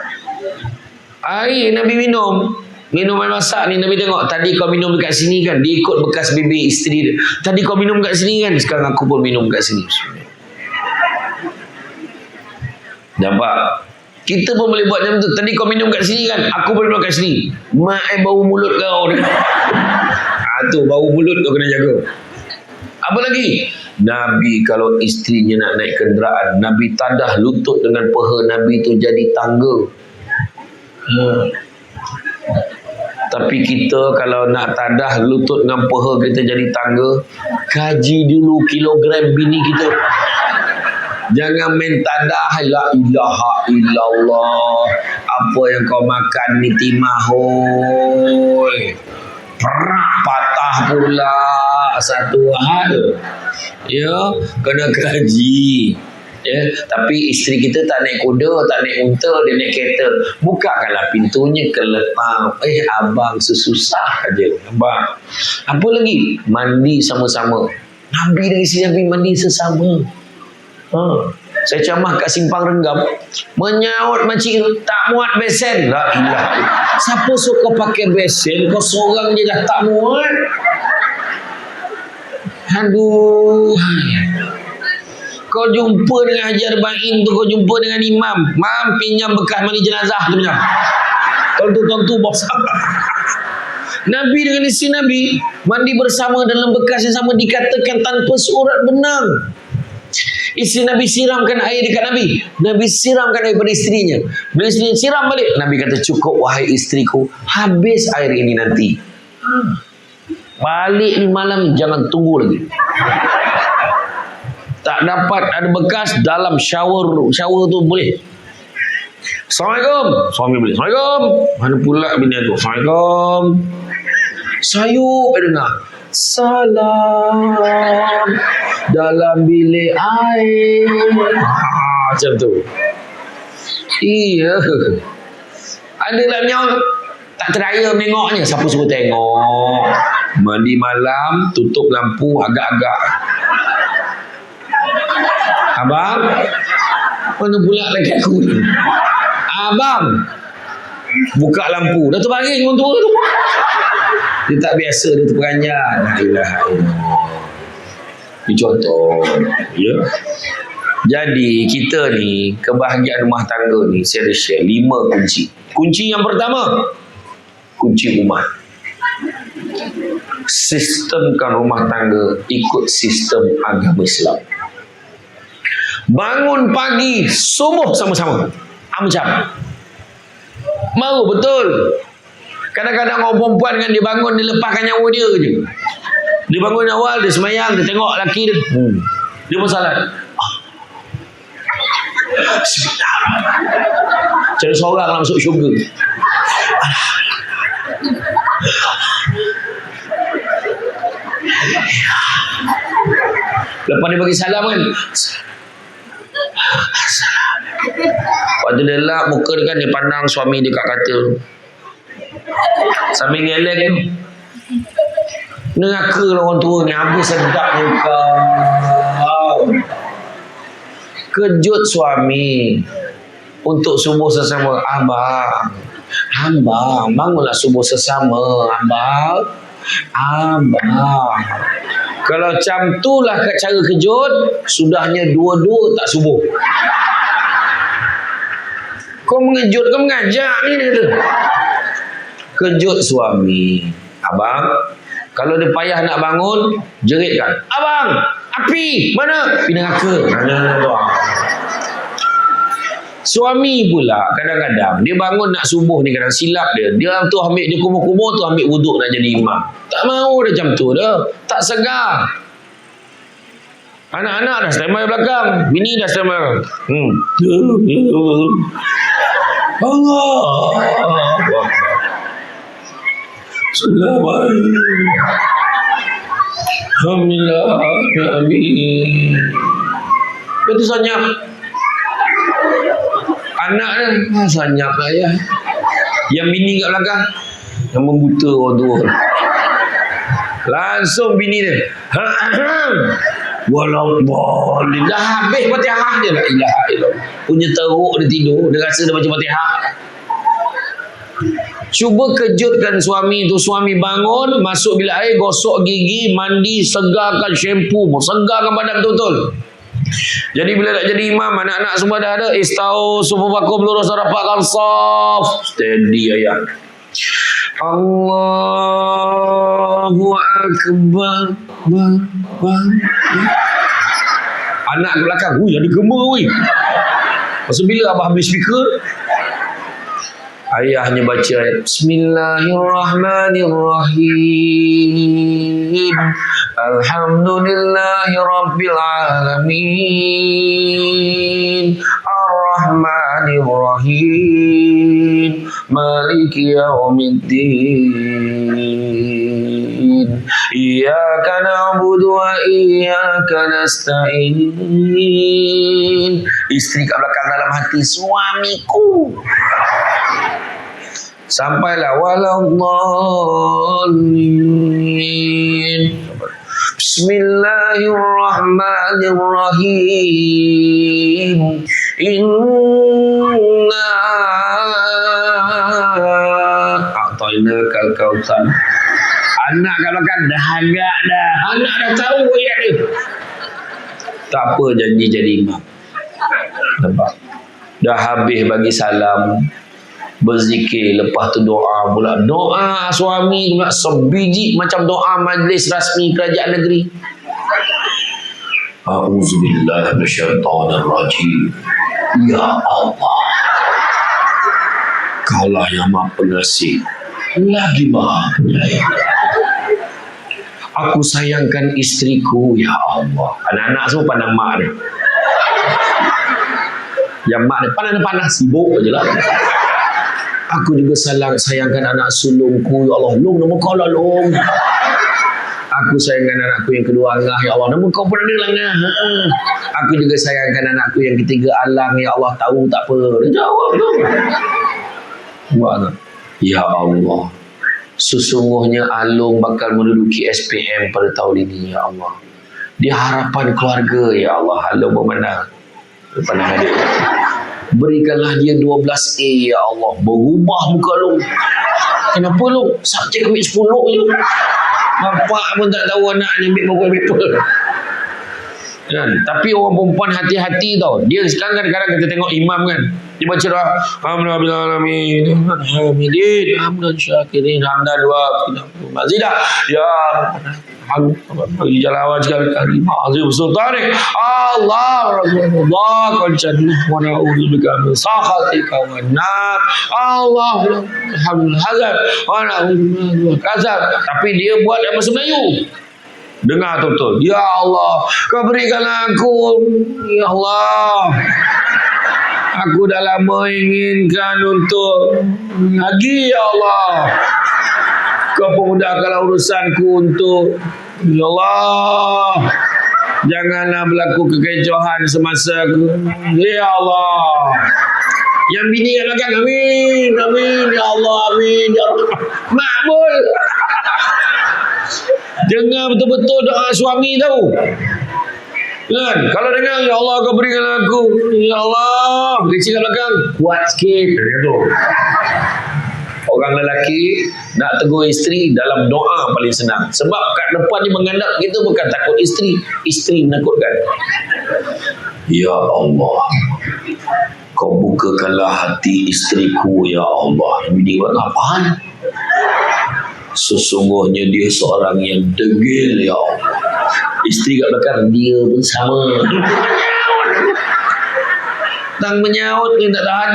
Air Nabi minum. Minum air masak ni, Nabi tengok, tadi kau minum dekat sini kan, dia ikut bekas bibir isteri dia. Tadi kau minum dekat sini kan, sekarang aku pun minum dekat sini. Nampak? Kita pun boleh buat macam tu. Tadi kau minum dekat sini kan, aku pun minum dekat sini. Mak bau mulut kau ni. Tu bau mulut kau kena jaga. Apa lagi? Nabi kalau isterinya nak naik kenderaan, Nabi tadah lutut dengan peha Nabi tu jadi tangga. Tapi kita kalau nak tadah lutut dengan peha kita jadi tangga, kaji dulu kilogram bini kita. Jangan main tadah, la ilaha illallah. Apa yang kau makan ni timah hoi. Perak patah pula. Satu hal. Ya, kena kaji. Ya, tapi isteri kita tak naik kuda, tak naik unta, dia naik kereta. Bukakanlah pintunya ke letang. Abang sesusah aja. Abang. Apa lagi? Mandi sama-sama. Nabi dan isteri Nabi mandi sesama. Saya camah kat simpang Renggam, menyaut makcik tu, tak muat besen. La ilah. Siapa suka pakai besen? Kau seorang je dah tak muat. Aduh. Kau jumpa dengan Haji Arba'in tu, kau jumpa dengan imam, mam pinjam bekas mandi jenazah tu pinjam. Tontu bos. Nabi dengan isteri Nabi mandi bersama dalam bekas yang sama, dikatakan tanpa surat benang. Isteri Nabi siramkan air dekat Nabi. Nabi siramkan air pada isterinya. Bila isterinya siram balik, Nabi kata, cukup wahai isteriku, habis air ini nanti. Balik ni malam, jangan tunggu lagi. Tak dapat ada bekas dalam shower tu boleh. Assalamualaikum. Suami boleh. Assalamualaikum. Mana pula bini aku? Assalamualaikum. Sayup dengar. Salam dalam bilik air. Macam tu. Iya. Ada lah yang tak teraya menengoknya. Siapa suruh tengok? Mandi malam, tutup lampu agak-agak. Abang, mana pula lagi aku ni? Abang, buka lampu. Dah terbaring orang tua tu. Dia tak biasa, dia terperanjat. La ilaha illallah. Ini contoh. Ya. Jadi kita ni, kebahagiaan rumah tangga ni, saya ada share 5 kunci. Kunci yang pertama, kunci rumah. Sistemkan rumah tangga ikut sistem agama Islam. Bangun pagi, subuh sama-sama. Macam mau betul. Kadang-kadang orang perempuan kan, dia bangun, dia lepaskan nyawa dia je. Dia bangun awal, dia semayang, dia tengok lelaki dia. Dia pun salat. Bismillahirrahmanirrahim. Macam seorang nak masuk syurga. Lepas dia bagi salam kan, waktu dia lap muka dia kan, dia pandang suami dia kat katil sambil ngelak tu. Neraka lah orang tua ni, habis sedapnya kau. Kejut suami untuk subuh sesama. Abang, bangunlah subuh sesama. Abang, kalau macam tu lah cara kejut, sudahnya dua-dua tak subuh. Kau mengejut, kau mengajak ni dia kata. Kejut suami. Abang, kalau dia payah nak bangun, jeritkan. Abang, api, mana? Pergi neraka. Suami pula kadang-kadang dia bangun nak subuh ni, kadang silap dia. Dia tu ambil, dia kumur-kumur tu ambil wuduk nak jadi imam. Tak mau dah macam tu dah. Tak segar. Anak-anak dah standby belakang. Bini dah standby. Allah. Selamat. Alhamdulillah. Amin. Betul senyap. Anak dia senyap lah ya. Yang bini kat belakang yang membuta orang tua. Langsung bini dia. Walaupun dah habis Fatihah dia, la ilaha illallah. Punya teruk dia tidur, dia rasa dia baca Fatihah. Cuba kejutkan suami tu. Suami bangun, masuk bilik air, gosok gigi, mandi, segarkan shampoo, segarkan badan betul-betul. Jadi bila nak jadi imam, anak-anak semua dah ada. Istau, sufufakum, lurus rapatkan saf. Steady ayat. Allahu Akbar. Anak ke belakang, ada gemar weh. Pasal bila abah beli speaker, ayahnya baca ayat Bismillahirrahmanirrahim. Alhamdulillahi Rabbil Alamin. Ar-Rahmanirrahim. Maliki Yawmiddin. Iyyaka na'budu wa iyyaka nasta'in. Isteri kat belakang dalam hati, suamiku. Sampailah waladdallin. Bismillahirrahmanirrahim. Inna a'tainakal kautsar. Anak kat belakang dah agak dah. Anak dah tahu ayat dia. Tak apa, janji jadi imam. Nampak? Dah habis bagi salam, berzikir, lepas tu doa pula. Doa suami pula sebiji macam doa majlis rasmi kerajaan negeri. A'udzubillahi minasyaitonirrajim. Ya Allah, Kaulah yang Maha Pengasih, lagi Maha Penyayang. Aku sayangkan istriku, ya Allah. Anak-anak semua pandang mak dia. Yang mak dia pandang-pandang sibuk je lah. Aku juga sayangkan anak sulungku, ya Allah. Long, nama kau lah Long. Aku sayangkan anakku yang kedua Angah, ya Allah. Nama kau pun ada lah Angah. Aku juga sayangkan anakku yang ketiga Alang, ya Allah. Tahu tak apa. Dia jawab tu. Ya Allah, sesungguhnya Alung bakal menduduki SPM pada tahun ini, ya Allah. Dia harapan keluarga, ya Allah. Alung bermandang adik. Berikanlah dia 12A, ya Allah. Berubah muka Long. Kenapa Long? Subjek ambil 10 je. Bapak pun tak tahu anaknya ambil berapa paper. Kan? Tapi orang perempuan hati-hati tau. Dia sekarang kadang-kadang kita tengok imam kan, dia baca doa Alhamdulillahirrahmanirrahim, hamidin, hamdan syakirin, hamdan wa mazidah, ya Jalla sekali kali azim sultanik Allah Rasulullah qad jannah wa na'udzubika min sakhatika wan nar Allah alhamdulillah wa na'udzubika kazab. Tapi dia buat dalam bahasa Melayu. Dengar betul-betul. Ya Allah, kau berikanlah aku, ya Allah. Aku dah lama inginkan untuk lagi, ya Allah. Kau pemudahkanlah urusanku untuk, ya Allah. Janganlah berlaku kekecohan semasa aku, ya Allah. Yang bini kat belakang, amin, amin, ya Allah, amin, ya Allah. Makbul. Dengar betul-betul doa suami tahu. Kan? Kalau dengar, ya Allah kau berikan aku, ya Allah, kecil kat belakang, kuat sikit. Gitu. Orang lelaki nak tegur isteri dalam doa paling senang. Sebab kat depan dia menghadap kita bukan takut isteri, isteri menakutkan. Ya Allah, Kau bukakanlah hati istriku ya Allah. Nabi dia buat apaan? Sesungguhnya dia seorang yang degil ya Allah. Isteri kat belakang dia pun sama. Tang menyaut dia tak tahan.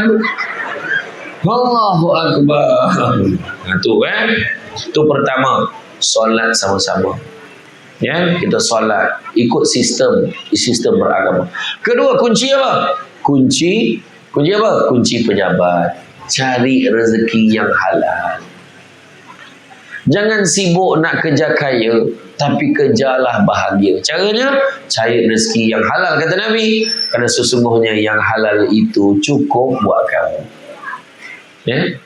Allahu Akbar. Itu itu pertama, solat sama-sama. Ya, kita solat ikut sistem beragama. Kedua, kunci apa? Kunci apa? Kunci pejabat. Cari rezeki yang halal. Jangan sibuk nak kerja kaya, tapi kerjalah bahagia. Caranya, cari rezeki yang halal, kata Nabi. Kerana sesungguhnya yang halal itu cukup buat kamu. Ya?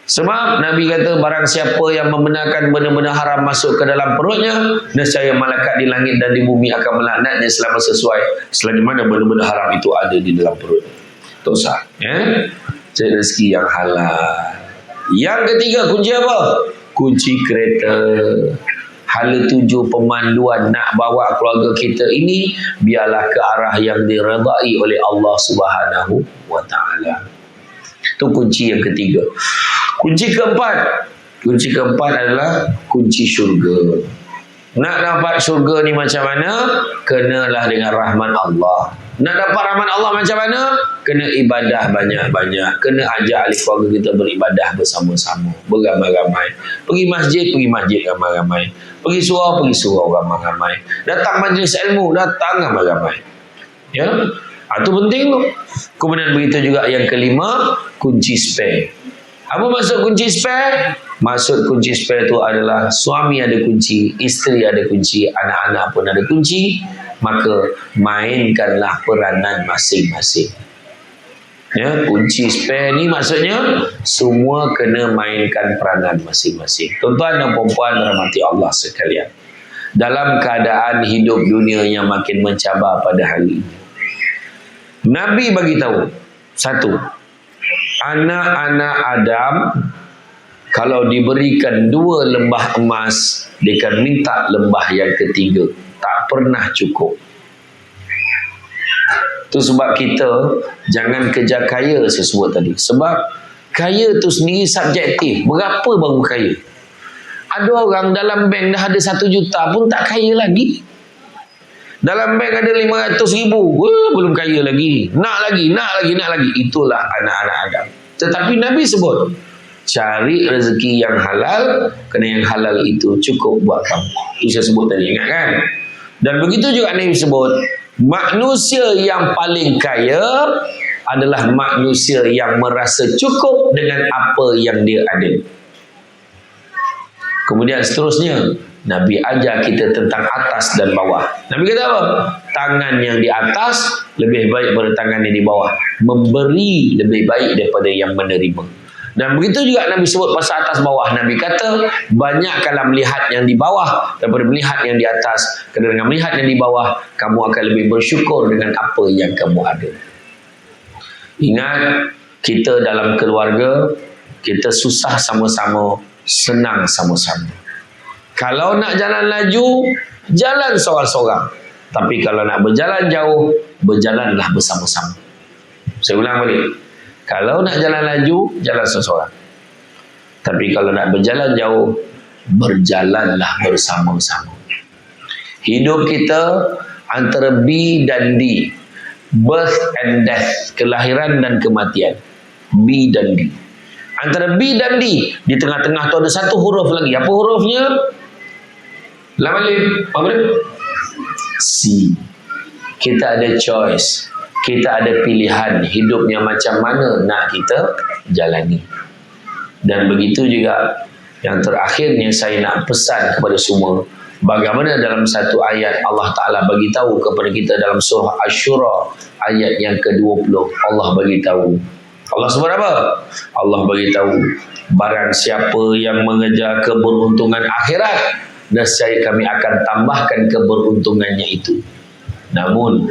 Sebab Nabi kata, barang siapa yang membenarkan benda-benda haram masuk ke dalam perutnya, nescaya malaikat di langit dan di bumi akan melaknatnya selagi mana benda-benda haram itu ada di dalam perut. Dosa. Ya? Cari rezeki yang halal. Yang ketiga, kunci apa? Kunci kereta. Hala tuju pemanduan nak bawa keluarga kita ini biarlah ke arah yang diredai oleh Allah Subhanahu wa taala. Itu kunci yang ketiga. Kunci keempat adalah kunci syurga. Nak dapat syurga ni macam mana? Kenalah dengan rahmat Allah. Nak dapat rahmat Allah macam mana? Kena ibadah banyak-banyak. Kena ajak ahli keluarga kita beribadah bersama-sama, beramai-ramai. Pergi masjid ramai-ramai. Pergi surau ramai-ramai. Datang majlis ilmu, datang ramai-ramai. Ya? Itu penting tu. Kemudian begitu juga yang kelima, kunci spare. Apa maksud kunci spare? Maksud kunci spare itu adalah suami ada kunci, isteri ada kunci, anak-anak pun ada kunci. Maka mainkanlah peranan masing-masing. Ya, kunci spare ni maksudnya semua kena mainkan peranan masing-masing. Tuan-tuan dan puan-puan rahmati Allah sekalian, dalam keadaan hidup dunia yang makin mencabar pada hari ini, Nabi bagi tahu satu, anak-anak Adam kalau diberikan 2 lembah emas, dia akan minta lembah yang ketiga. Tak pernah cukup. Itu sebab kita jangan kejar kaya sesuatu tadi. Sebab kaya tu sendiri subjektif. Berapa baru kaya? Ada orang dalam bank dah ada 1 juta pun tak kaya lagi. Dalam bank ada 500,000, belum kaya lagi. Nak lagi. Itulah anak-anak Adam. Tetapi Nabi sebut, cari rezeki yang halal, kerana yang halal itu cukup buat kamu. Itu saya sebut tadi, ingat kan? Dan begitu juga Nabi sebut, manusia yang paling kaya adalah manusia yang merasa cukup dengan apa yang dia ada. Kemudian seterusnya, Nabi ajar kita tentang atas dan bawah. Nabi kata apa? Tangan yang di atas lebih baik daripada tangan yang di bawah. Memberi lebih baik daripada yang menerima. Dan begitu juga Nabi sebut pasal atas bawah. Nabi kata, banyakkanlah melihat yang di bawah daripada melihat yang di atas. Kerana dengan melihat yang di bawah, kamu akan lebih bersyukur dengan apa yang kamu ada. Ingat, kita dalam keluarga, kita susah sama-sama, senang sama-sama. Kalau nak jalan laju, jalan seorang-seorang. Tapi kalau nak berjalan jauh, berjalanlah bersama-sama. Saya ulang balik. Kalau nak jalan laju, jalan seorang-seorang. Tapi kalau nak berjalan jauh, berjalanlah bersama-sama. Hidup kita antara B dan D. Birth and death. Kelahiran dan kematian. B dan D. Antara B dan D, di tengah-tengah tu ada satu huruf lagi. Apa hurufnya? Lama lip. Apa dia? C. Kita ada choice. Kita ada pilihan hidupnya macam mana nak kita jalani. Dan begitu juga yang terakhirnya saya nak pesan kepada semua, bagaimana dalam satu ayat Allah Ta'ala bagi tahu kepada kita dalam surah Asy-Syura ayat yang ke-20. Allah bagi tahu. Allah sebut apa? Allah bagi tahu, barang siapa yang mengejar keberuntungan akhirat, nescaya kami akan tambahkan keberuntungannya itu. Namun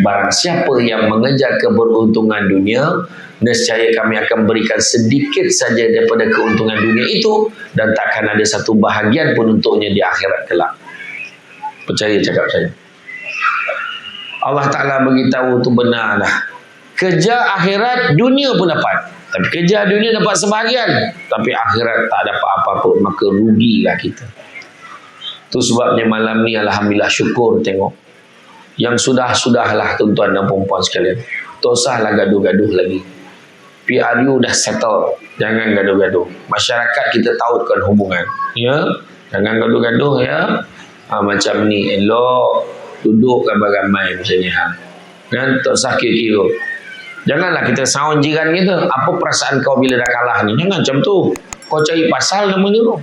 barang siapa yang mengejar keberuntungan dunia, nescaya kami akan berikan sedikit saja daripada keuntungan dunia itu, dan takkan ada satu bahagian pun untuknya di akhirat kelak. Percaya cakap saya. Allah Ta'ala beritahu itu benar dah. Kejar akhirat, dunia pun dapat. Tapi kejar dunia dapat sebahagian, tapi akhirat tak dapat apa pun, maka rugilah kita. Itu sebabnya malam ni alhamdulillah syukur tengok. Yang sudah-sudahlah tuan-tuan dan puan-puan sekalian. Tak usahlah gaduh-gaduh lagi. PRU dah settle. Jangan gaduh-gaduh. Masyarakat kita tautkan hubungan. Ya, jangan gaduh-gaduh ya. Macam ni elok duduk ramai-ramai macam ni kan, tak usah kira-kira. Janganlah kita sound jiran kita. Apa perasaan kau bila dah kalah ni? Jangan macam tu. Kau cari pasal namanya tu.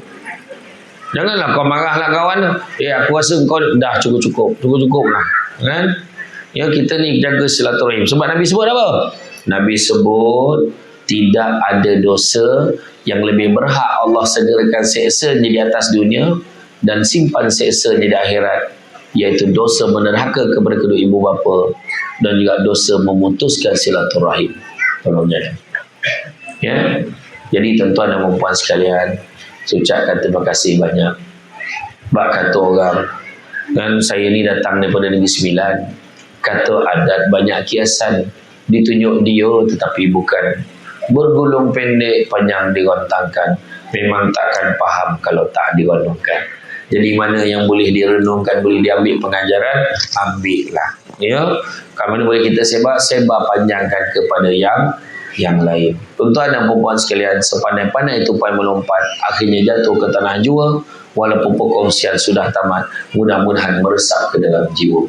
Janganlah kau marahlah kawan. Aku rasa kau dah cukup lah. Kan? Ya, kita ni jaga silaturahim. Sebab Nabi sebut apa? Nabi sebut tidak ada dosa yang lebih berhak Allah segerakan seksa di atas dunia dan simpan seksa di akhirat, iaitu dosa menerhaka kepada kedua ibu bapa dan juga dosa memutuskan silaturahim. Tolong jaga. Ya. Jadi tuan-tuan dan puan sekalian, saya ucapkan terima kasih banyak. Bak kata orang, kan saya ni datang daripada Negeri Sembilan, kata adat banyak kiasan, ditunjuk dia tetapi bukan, bergulung pendek panjang dirontangkan, memang takkan faham kalau tak direnungkan. Jadi mana yang boleh direnungkan, boleh diambil pengajaran, ambillah. Ya, kalau mana boleh kita sebar panjangkan kepada yang lain. Tuan-tuan dan puan-puan sekalian, sepandai-pandai tupai melompat, akhirnya jatuh ke tanah jua, walaupun perkongsian sudah tamat, mudah-mudahan meresap ke dalam jiwa.